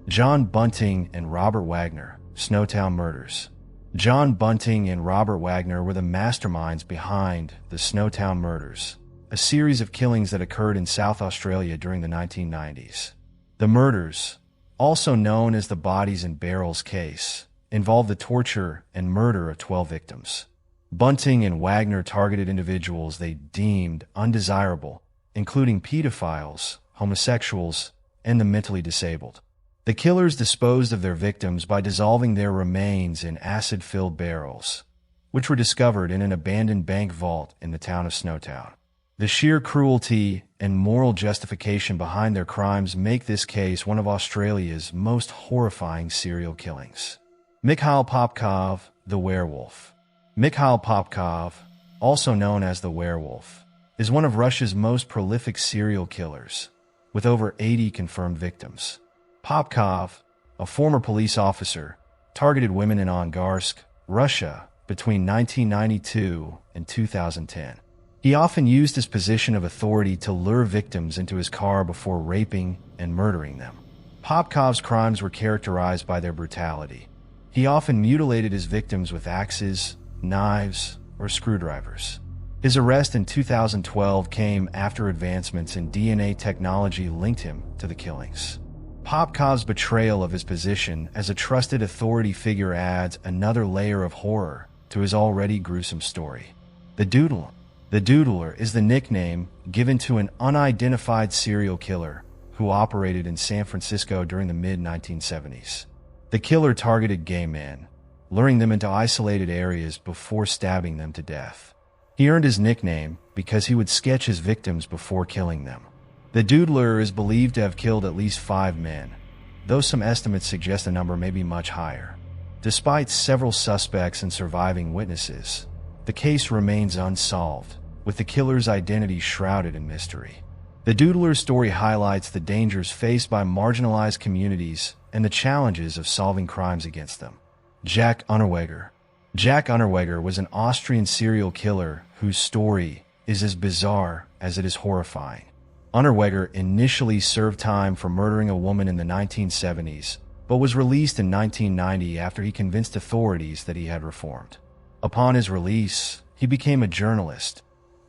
John Bunting and Robert Wagner, Snowtown Murders. John Bunting and Robert Wagner were the masterminds behind the Snowtown Murders, a series of killings that occurred in South Australia during the 1990s. The murders, also known as the Bodies in Barrels case, involved the torture and murder of 12 victims. Bunting and Wagner targeted individuals they deemed undesirable, including pedophiles, homosexuals, and the mentally disabled. The killers disposed of their victims by dissolving their remains in acid-filled barrels, which were discovered in an abandoned bank vault in the town of Snowtown. The sheer cruelty and moral justification behind their crimes make this case one of Australia's most horrifying serial killings. Mikhail Popkov, the Werewolf. Mikhail Popkov, also known as the Werewolf, is one of Russia's most prolific serial killers, with over 80 confirmed victims. Popkov, a former police officer, targeted women in Angarsk, Russia, between 1992 and 2010. He often used his position of authority to lure victims into his car before raping and murdering them. Popkov's crimes were characterized by their brutality. He often mutilated his victims with axes, knives, or screwdrivers. His arrest in 2012 came after advancements in DNA technology linked him to the killings. Popkov's betrayal of his position as a trusted authority figure adds another layer of horror to his already gruesome story. The Doodler. The Doodler is the nickname given to an unidentified serial killer who operated in San Francisco during the mid-1970s. The killer targeted gay men, luring them into isolated areas before stabbing them to death. He earned his nickname because he would sketch his victims before killing them. The Doodler is believed to have killed at least 5 men, though some estimates suggest the number may be much higher. Despite several suspects and surviving witnesses, the case remains unsolved, with the killer's identity shrouded in mystery. The Doodler's story highlights the dangers faced by marginalized communities and the challenges of solving crimes against them. Jack Unterweger. Jack Unterweger was an Austrian serial killer whose story is as bizarre as it is horrifying. Unterweger initially served time for murdering a woman in the 1970s, but was released in 1990 after he convinced authorities that he had reformed. Upon his release, he became a journalist,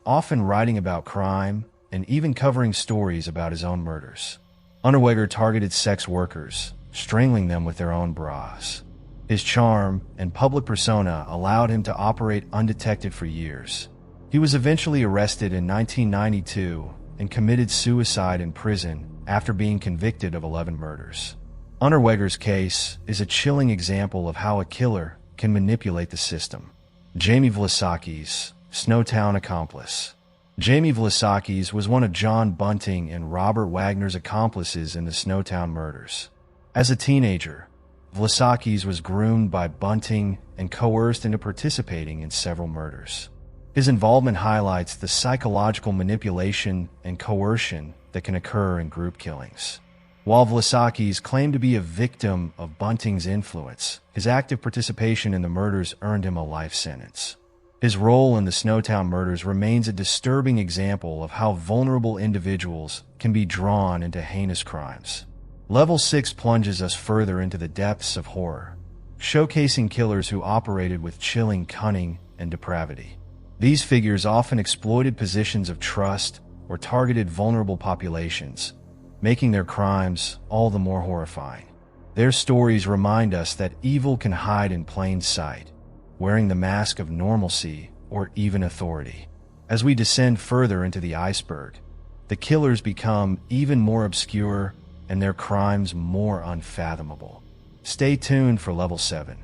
often writing about crime and even covering stories about his own murders. Unterweger targeted sex workers, strangling them with their own bras. His charm and public persona allowed him to operate undetected for years. He was eventually arrested in 1992 and committed suicide in prison after being convicted of 11 murders. Unterweger's case is a chilling example of how a killer can manipulate the system. Jamie Vlasaki's Snowtown accomplice. Jamie Vlasaki's was one of John Bunting and Robert Wagner's accomplices in the Snowtown murders. As a teenager, Vlasaki's was groomed by Bunting and coerced into participating in several murders. His involvement highlights the psychological manipulation and coercion that can occur in group killings. While Vlasaki's claimed to be a victim of Bunting's influence, his active participation in the murders earned him a life sentence. His role in the Snowtown murders remains a disturbing example of how vulnerable individuals can be drawn into heinous crimes. Level 6 plunges us further into the depths of horror, showcasing killers who operated with chilling cunning and depravity. These figures often exploited positions of trust or targeted vulnerable populations, making their crimes all the more horrifying. Their stories remind us that evil can hide in plain sight, wearing the mask of normalcy or even authority. As we descend further into the iceberg, the killers become even more obscure and their crimes more unfathomable. Stay tuned for Level 7,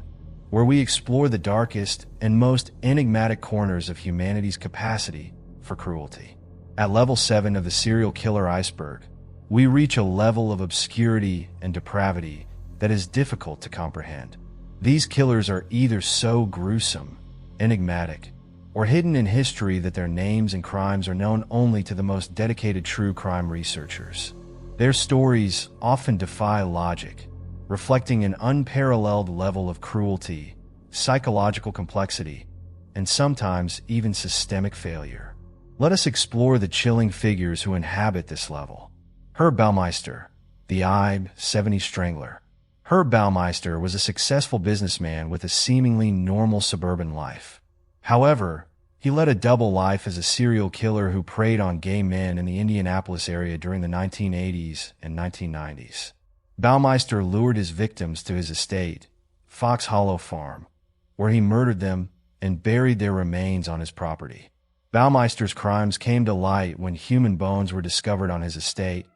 where we explore the darkest and most enigmatic corners of humanity's capacity for cruelty. At Level 7 of the Serial Killer Iceberg, we reach a level of obscurity and depravity that is difficult to comprehend. These killers are either so gruesome, enigmatic, or hidden in history that their names and crimes are known only to the most dedicated true crime researchers. Their stories often defy logic, reflecting an unparalleled level of cruelty, psychological complexity, and sometimes even systemic failure. Let us explore the chilling figures who inhabit this level. Herb Baumeister, the Ibe 70 Strangler. Herb Baumeister was a successful businessman with a seemingly normal suburban life. However, he led a double life as a serial killer who preyed on gay men in the Indianapolis area during the 1980s and 1990s. Baumeister lured his victims to his estate, Fox Hollow Farm, where he murdered them and buried their remains on his property. Baumeister's crimes came to light when human bones were discovered on his estate,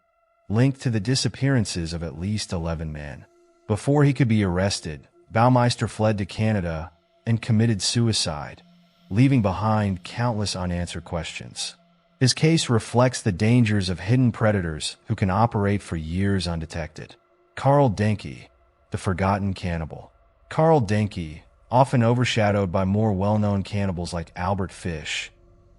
linked to the disappearances of at least 11 men. Before he could be arrested, Baumeister fled to Canada and committed suicide, leaving behind countless unanswered questions. His case reflects the dangers of hidden predators who can operate for years undetected. Corll Denke, the Forgotten Cannibal. Corll Denke, often overshadowed by more well-known cannibals like Albert Fish,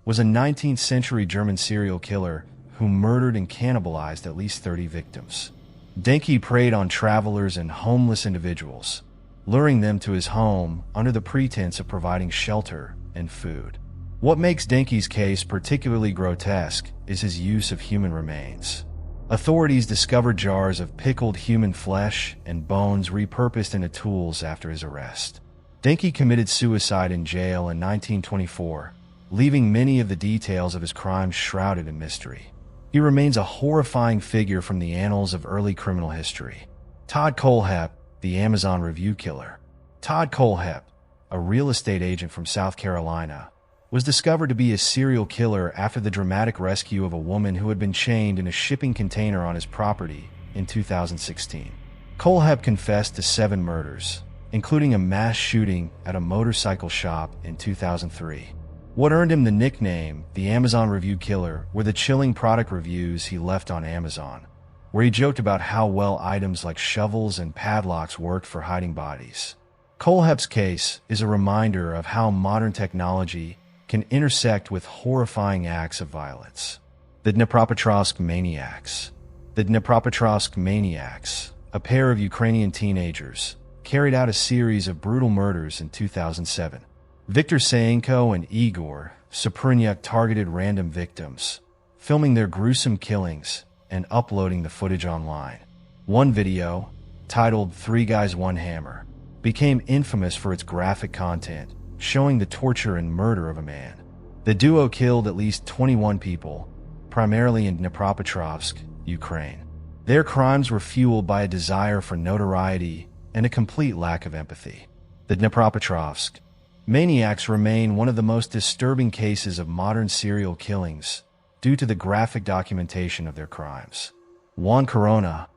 was a 19th century German serial killer who murdered and cannibalized at least 30 victims. Denke preyed on travelers and homeless individuals, luring them to his home under the pretense of providing shelter and food. What makes Denke's case particularly grotesque is his use of human remains. Authorities discovered jars of pickled human flesh and bones repurposed into tools after his arrest. Denke committed suicide in jail in 1924, leaving many of the details of his crimes shrouded in mystery. He remains a horrifying figure from the annals of early criminal history. Todd Kohlhepp, the Amazon Review Killer. Todd Kohlhepp, a real estate agent from South Carolina, was discovered to be a serial killer after the dramatic rescue of a woman who had been chained in a shipping container on his property in 2016. Kohlhepp confessed to 7 murders, including a mass shooting at a motorcycle shop in 2003. What earned him the nickname, the Amazon Review Killer, were the chilling product reviews he left on Amazon, where he joked about how well items like shovels and padlocks worked for hiding bodies. Kohlhepp's case is a reminder of how modern technology can intersect with horrifying acts of violence. The Dnipropetrovsk Maniacs. The Dnipropetrovsk Maniacs, a pair of Ukrainian teenagers, carried out a series of brutal murders in 2007. Viktor Sayenko and Igor Saprynyuk targeted random victims, filming their gruesome killings and uploading the footage online. One video, titled 3 Guys 1 Hammer, became infamous for its graphic content, showing the torture and murder of a man. The duo killed at least 21 people, primarily in Dnipropetrovsk, Ukraine. Their crimes were fueled by a desire for notoriety and a complete lack of empathy. The Dnipropetrovsk maniacs remain one of the most disturbing cases of modern serial killings due to the graphic documentation of their crimes. Juan Corona,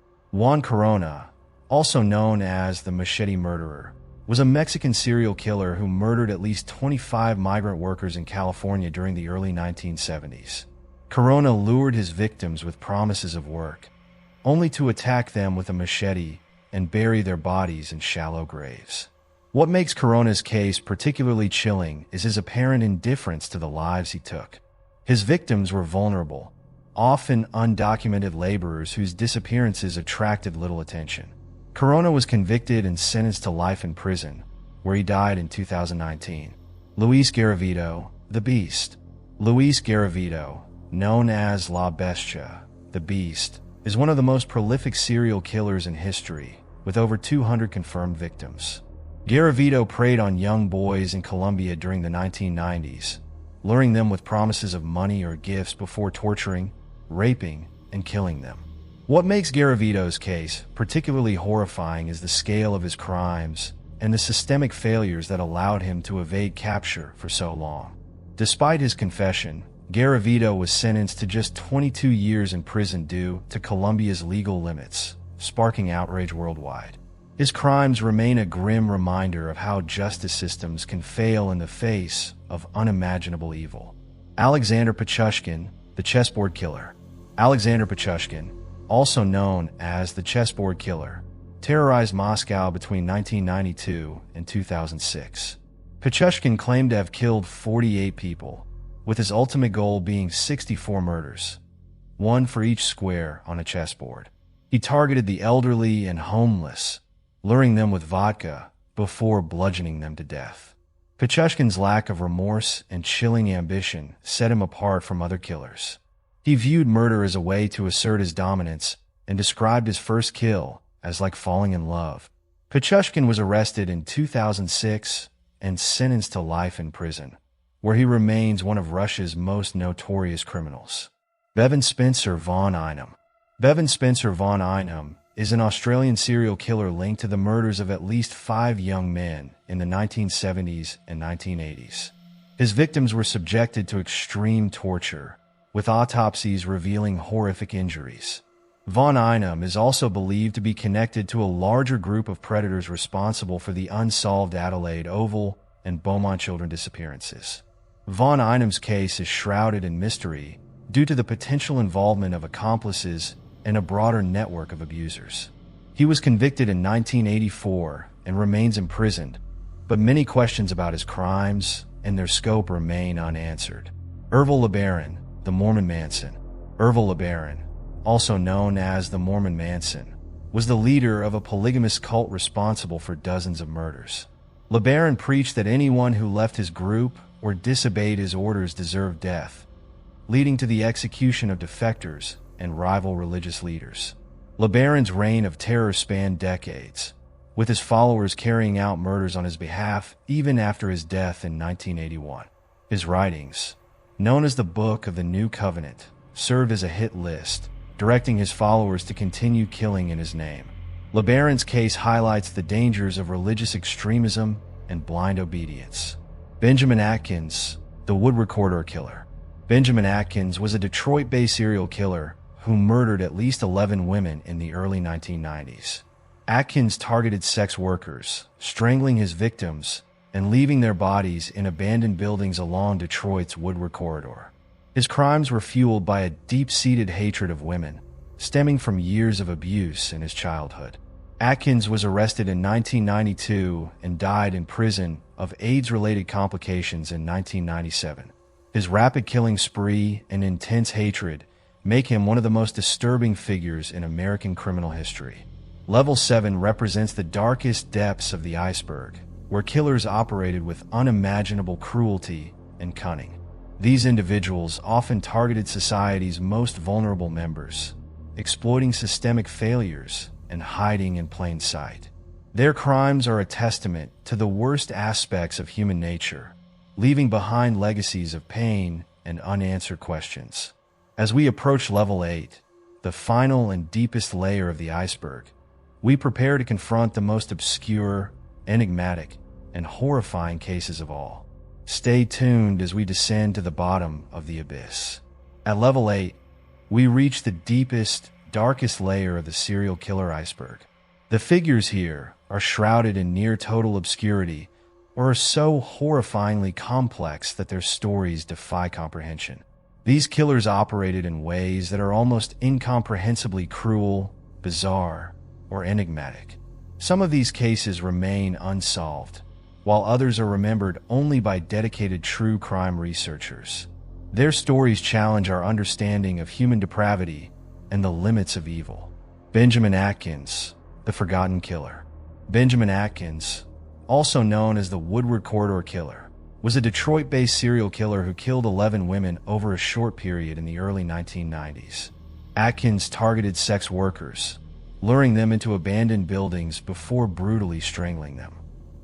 also known as the Machete Murderer, was a Mexican serial killer who murdered at least 25 migrant workers in California during the early 1970s. Corona lured his victims with promises of work, only to attack them with a machete and bury their bodies in shallow graves. What makes Corona's case particularly chilling is his apparent indifference to the lives he took. His victims were vulnerable, often undocumented laborers whose disappearances attracted little attention. Corona was convicted and sentenced to life in prison, where he died in 2019. Luis Garavito, the Beast. Luis Garavito, known as La Bestia, the Beast, is one of the most prolific serial killers in history, with over 200 confirmed victims. Garavito preyed on young boys in Colombia during the 1990s, luring them with promises of money or gifts before torturing, raping, and killing them. What makes Garavito's case particularly horrifying is the scale of his crimes and the systemic failures that allowed him to evade capture for so long. Despite his confession, Garavito was sentenced to just 22 years in prison due to Colombia's legal limits, sparking outrage worldwide. His crimes remain a grim reminder of how justice systems can fail in the face of unimaginable evil. Alexander Pichushkin, the chessboard killer. Alexander Pichushkin, also known as the chessboard killer, terrorized Moscow between 1992 and 2006. Pichushkin claimed to have killed 48 people, with his ultimate goal being 64 murders, one for each square on a chessboard. He targeted the elderly and homeless, luring them with vodka before bludgeoning them to death. Pichushkin's lack of remorse and chilling ambition set him apart from other killers. He viewed murder as a way to assert his dominance and described his first kill as like falling in love. Pichushkin was arrested in 2006 and sentenced to life in prison, where he remains one of Russia's most notorious criminals. Bevan Spencer von Einem. Bevan Spencer von Einem is an Australian serial killer linked to the murders of at least 5 young men in the 1970s and 1980s. His victims were subjected to extreme torture, with autopsies revealing horrific injuries. Von Einem is also believed to be connected to a larger group of predators responsible for the unsolved Adelaide Oval and Beaumont children disappearances. Von Einem's case is shrouded in mystery due to the potential involvement of accomplices and a broader network of abusers. He was convicted in 1984 and remains imprisoned, but many questions about his crimes and their scope remain unanswered. Ervil LeBaron, the Mormon Manson. Ervil LeBaron, also known as the Mormon Manson, was the leader of a polygamous cult responsible for dozens of murders. LeBaron preached that anyone who left his group or disobeyed his orders deserved death, leading to the execution of defectors and rival religious leaders. LeBaron's reign of terror spanned decades, with his followers carrying out murders on his behalf even after his death in 1981. His writings, known as the Book of the New Covenant, served as a hit list, directing his followers to continue killing in his name. LeBaron's case highlights the dangers of religious extremism and blind obedience. Benjamin Atkins, the wood recorder killer. Benjamin Atkins was a Detroit-based serial killer who murdered at least 11 women in the early 1990s. Atkins targeted sex workers, strangling his victims and leaving their bodies in abandoned buildings along Detroit's Woodward Corridor. His crimes were fueled by a deep-seated hatred of women, stemming from years of abuse in his childhood. Atkins was arrested in 1992 and died in prison of AIDS-related complications in 1997. His rapid killing spree and intense hatred make him one of the most disturbing figures in American criminal history. Level 7 represents the darkest depths of the iceberg, where killers operated with unimaginable cruelty and cunning. These individuals often targeted society's most vulnerable members, exploiting systemic failures and hiding in plain sight. Their crimes are a testament to the worst aspects of human nature, leaving behind legacies of pain and unanswered questions. As we approach Level 8, the final and deepest layer of the iceberg, we prepare to confront the most obscure, enigmatic, and horrifying cases of all. Stay tuned as we descend to the bottom of the abyss. At level 8, we reach the deepest, darkest layer of the serial killer iceberg. The figures here are shrouded in near-total obscurity or are so horrifyingly complex that their stories defy comprehension. These killers operated in ways that are almost incomprehensibly cruel, bizarre, or enigmatic. Some of these cases remain unsolved, while others are remembered only by dedicated true crime researchers. Their stories challenge our understanding of human depravity and the limits of evil. Benjamin Atkins, the Forgotten Killer. Benjamin Atkins, also known as the Woodward Corridor Killer, was a Detroit-based serial killer who killed 11 women over a short period in the early 1990s. Atkins targeted sex workers, luring them into abandoned buildings before brutally strangling them.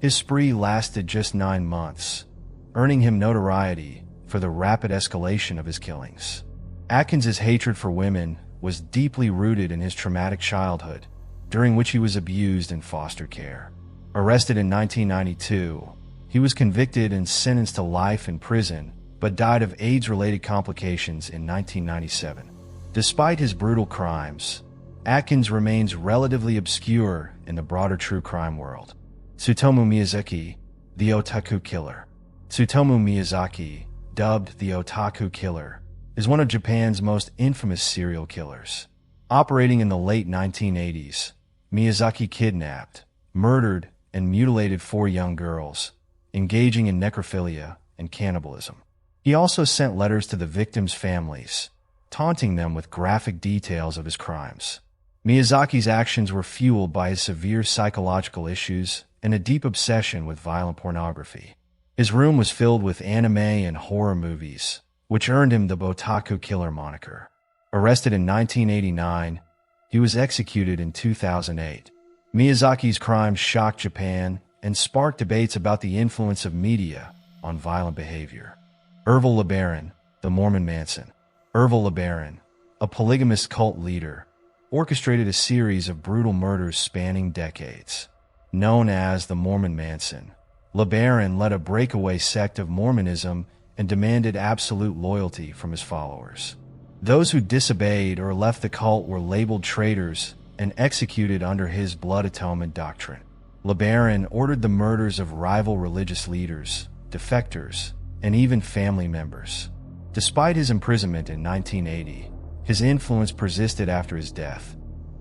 His spree lasted just 9 months, earning him notoriety for the rapid escalation of his killings. Atkins's hatred for women was deeply rooted in his traumatic childhood, during which he was abused in foster care. Arrested in 1992, he was convicted and sentenced to life in prison, but died of AIDS-related complications in 1997. Despite his brutal crimes, Atkins remains relatively obscure in the broader true crime world. Tsutomu Miyazaki, the Otaku Killer. Tsutomu Miyazaki, dubbed the Otaku Killer, is one of Japan's most infamous serial killers. Operating in the late 1980s, Miyazaki kidnapped, murdered, and mutilated 4 young girls, engaging in necrophilia and cannibalism. He also sent letters to the victims' families, taunting them with graphic details of his crimes. Miyazaki's actions were fueled by his severe psychological issues and a deep obsession with violent pornography. His room was filled with anime and horror movies, which earned him the Otaku Killer moniker. Arrested in 1989, he was executed in 2008. Miyazaki's crimes shocked Japan and sparked debates about the influence of media on violent behavior. Orville LeBaron, the Mormon Manson. Orville LeBaron, a polygamous cult leader, orchestrated a series of brutal murders spanning decades. Known as the Mormon Manson, LeBaron led a breakaway sect of Mormonism and demanded absolute loyalty from his followers. Those who disobeyed or left the cult were labeled traitors and executed under his blood atonement doctrine. LeBaron ordered the murders of rival religious leaders, defectors, and even family members. Despite his imprisonment in 1980, his influence persisted after his death,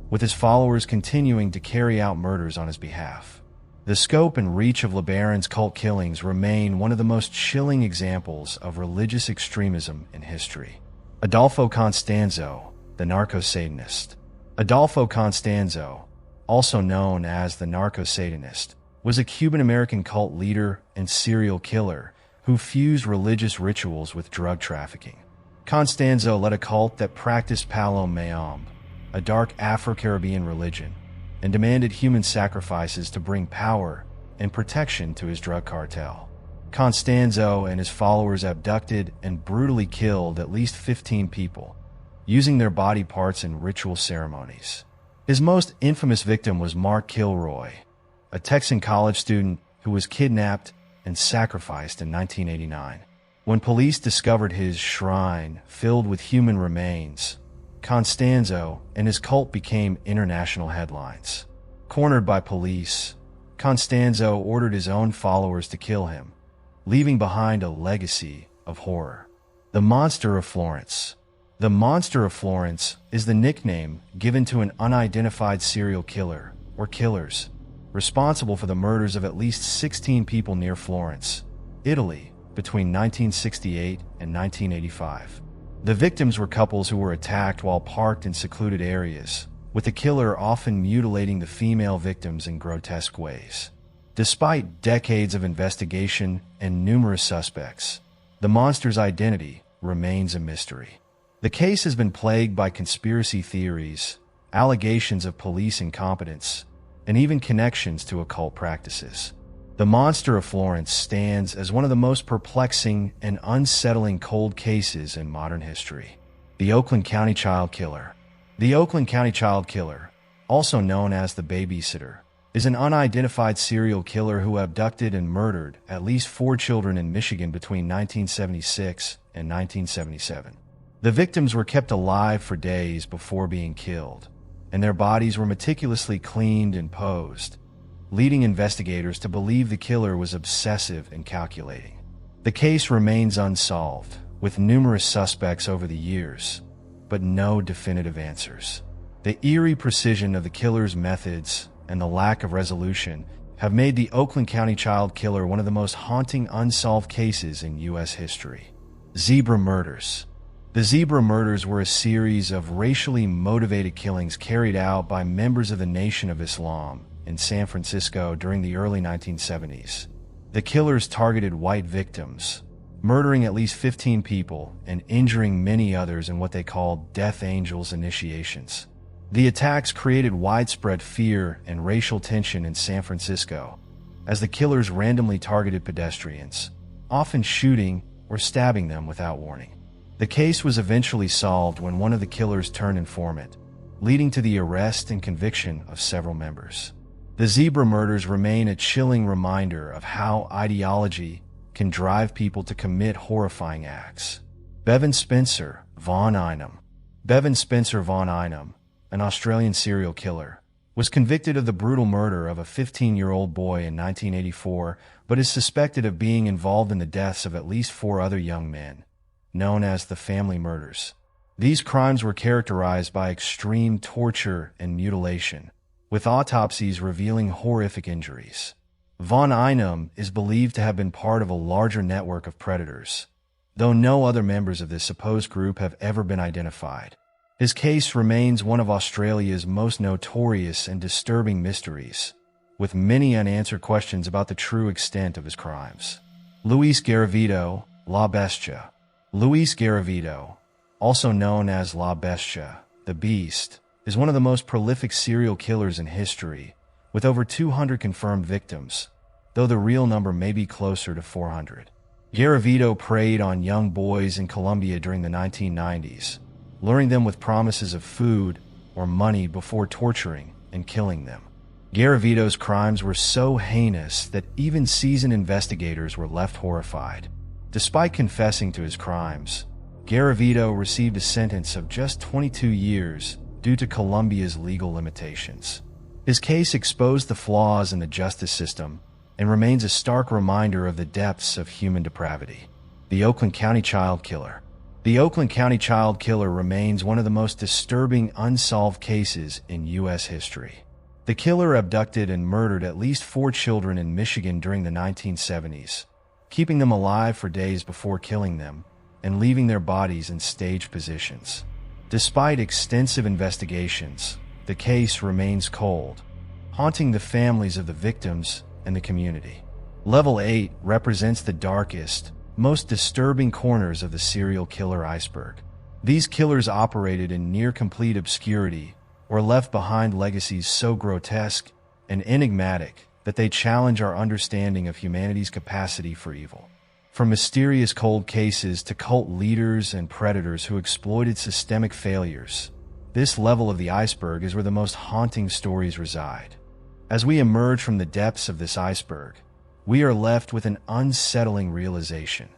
with his followers continuing to carry out murders on his behalf. The scope and reach of LeBaron's cult killings remain one of the most chilling examples of religious extremism in history. Adolfo Constanzo, the narco-Satanist. Adolfo Constanzo, also known as the narco-Satanist, was a Cuban-American cult leader and serial killer who fused religious rituals with drug trafficking. Constanzo led a cult that practiced Palo Mayombe, a dark Afro-Caribbean religion, and demanded human sacrifices to bring power and protection to his drug cartel. Constanzo and his followers abducted and brutally killed at least 15 people, using their body parts in ritual ceremonies. His most infamous victim was Mark Kilroy, a Texan college student who was kidnapped and sacrificed in 1989. When police discovered his shrine filled with human remains, Constanzo and his cult became international headlines. Cornered by police, Constanzo ordered his own followers to kill him, leaving behind a legacy of horror. The Monster of Florence. The Monster of Florence is the nickname given to an unidentified serial killer, or killers, responsible for the murders of at least 16 people near Florence, Italy, between 1968 and 1985. The victims were couples who were attacked while parked in secluded areas, with the killer often mutilating the female victims in grotesque ways. Despite decades of investigation and numerous suspects, the monster's identity remains a mystery. The case has been plagued by conspiracy theories, allegations of police incompetence, and even connections to occult practices. The Monster of Florence stands as one of the most perplexing and unsettling cold cases in modern history. The Oakland County Child Killer. The Oakland County Child Killer, also known as the babysitter, is an unidentified serial killer who abducted and murdered at least 4 children in Michigan between 1976 and 1977. The victims were kept alive for days before being killed, and their bodies were meticulously cleaned and posed, leading investigators to believe the killer was obsessive and calculating. The case remains unsolved, with numerous suspects over the years, but no definitive answers. The eerie precision of the killer's methods and the lack of resolution have made the Oakland County child killer one of the most haunting unsolved cases in U.S. history. Zebra murders. The zebra murders were a series of racially motivated killings carried out by members of the Nation of Islam in San Francisco during the early 1970s. The killers targeted white victims, murdering at least 15 people and injuring many others in what they called Death Angels initiations. The attacks created widespread fear and racial tension in San Francisco, as the killers randomly targeted pedestrians, often shooting or stabbing them without warning. The case was eventually solved when one of the killers turned informant, leading to the arrest and conviction of several members. The zebra murders remain a chilling reminder of how ideology can drive people to commit horrifying acts. Bevan Spencer Von Einem. Bevan Spencer Von Einem, an Australian serial killer, was convicted of the brutal murder of a 15-year-old boy in 1984, but is suspected of being involved in the deaths of at least 4 other young men, known as the family murders. These crimes were characterized by extreme torture and mutilation, with autopsies revealing horrific injuries. Von Einem is believed to have been part of a larger network of predators, though no other members of this supposed group have ever been identified. His case remains one of Australia's most notorious and disturbing mysteries, with many unanswered questions about the true extent of his crimes. Luis Garavito, La Bestia. Luis Garavito, also known as La Bestia, the Beast, is one of the most prolific serial killers in history, with over 200 confirmed victims, though the real number may be closer to 400. Garavito preyed on young boys in Colombia during the 1990s, luring them with promises of food or money before torturing and killing them. Garavito's crimes were so heinous that even seasoned investigators were left horrified. Despite confessing to his crimes, Garavito received a sentence of just 22 years due to Colombia's legal limitations. His case exposed the flaws in the justice system and remains a stark reminder of the depths of human depravity. The Oakland County child killer. The Oakland County child killer remains one of the most disturbing unsolved cases in U.S. history. The killer abducted and murdered at least 4 children in Michigan during the 1970s, keeping them alive for days before killing them and leaving their bodies in staged positions. Despite extensive investigations, the case remains cold, haunting the families of the victims and the community. Level 8 represents the darkest, most disturbing corners of the serial killer iceberg. These killers operated in near-complete obscurity or left behind legacies so grotesque and enigmatic that they challenge our understanding of humanity's capacity for evil. From mysterious cold cases to cult leaders and predators who exploited systemic failures, this level of the iceberg is where the most haunting stories reside. As we emerge from the depths of this iceberg, we are left with an unsettling realization.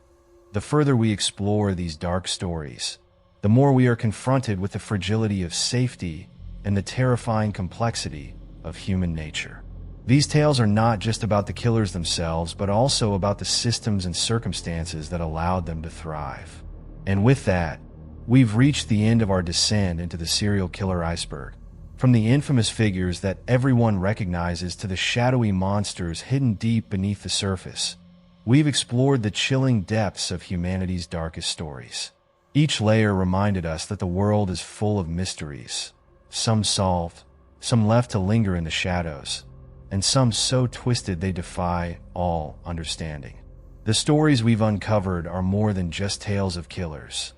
The further we explore these dark stories, the more we are confronted with the fragility of safety and the terrifying complexity of human nature. These tales are not just about the killers themselves, but also about the systems and circumstances that allowed them to thrive. And with that, we've reached the end of our descent into the serial killer iceberg. From the infamous figures that everyone recognizes to the shadowy monsters hidden deep beneath the surface, we've explored the chilling depths of humanity's darkest stories. Each layer reminded us that the world is full of mysteries, some solved, some left to linger in the shadows, and some so twisted they defy all understanding. The stories we've uncovered are more than just tales of killers.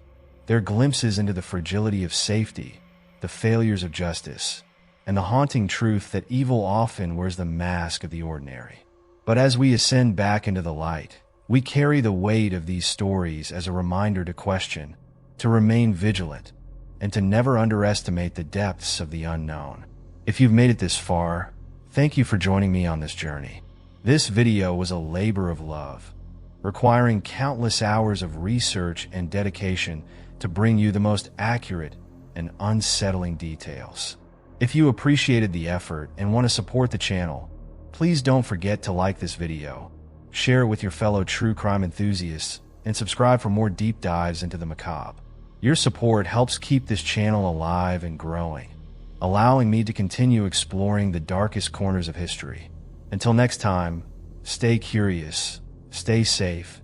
They're glimpses into the fragility of safety, the failures of justice, and the haunting truth that evil often wears the mask of the ordinary. But as we ascend back into the light, we carry the weight of these stories as a reminder to question, to remain vigilant, and to never underestimate the depths of the unknown. If you've made it this far, thank you for joining me on this journey. This video was a labor of love, requiring countless hours of research and dedication to bring you the most accurate and unsettling details. If you appreciated the effort and want to support the channel, please don't forget to like this video, share it with your fellow true crime enthusiasts, and subscribe for more deep dives into the macabre. Your support helps keep this channel alive and growing, allowing me to continue exploring the darkest corners of history. Until next time, stay curious, stay safe,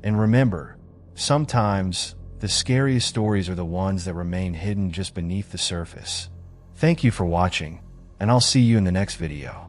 and remember, sometimes the scariest stories are the ones that remain hidden just beneath the surface. Thank you for watching, and I'll see you in the next video.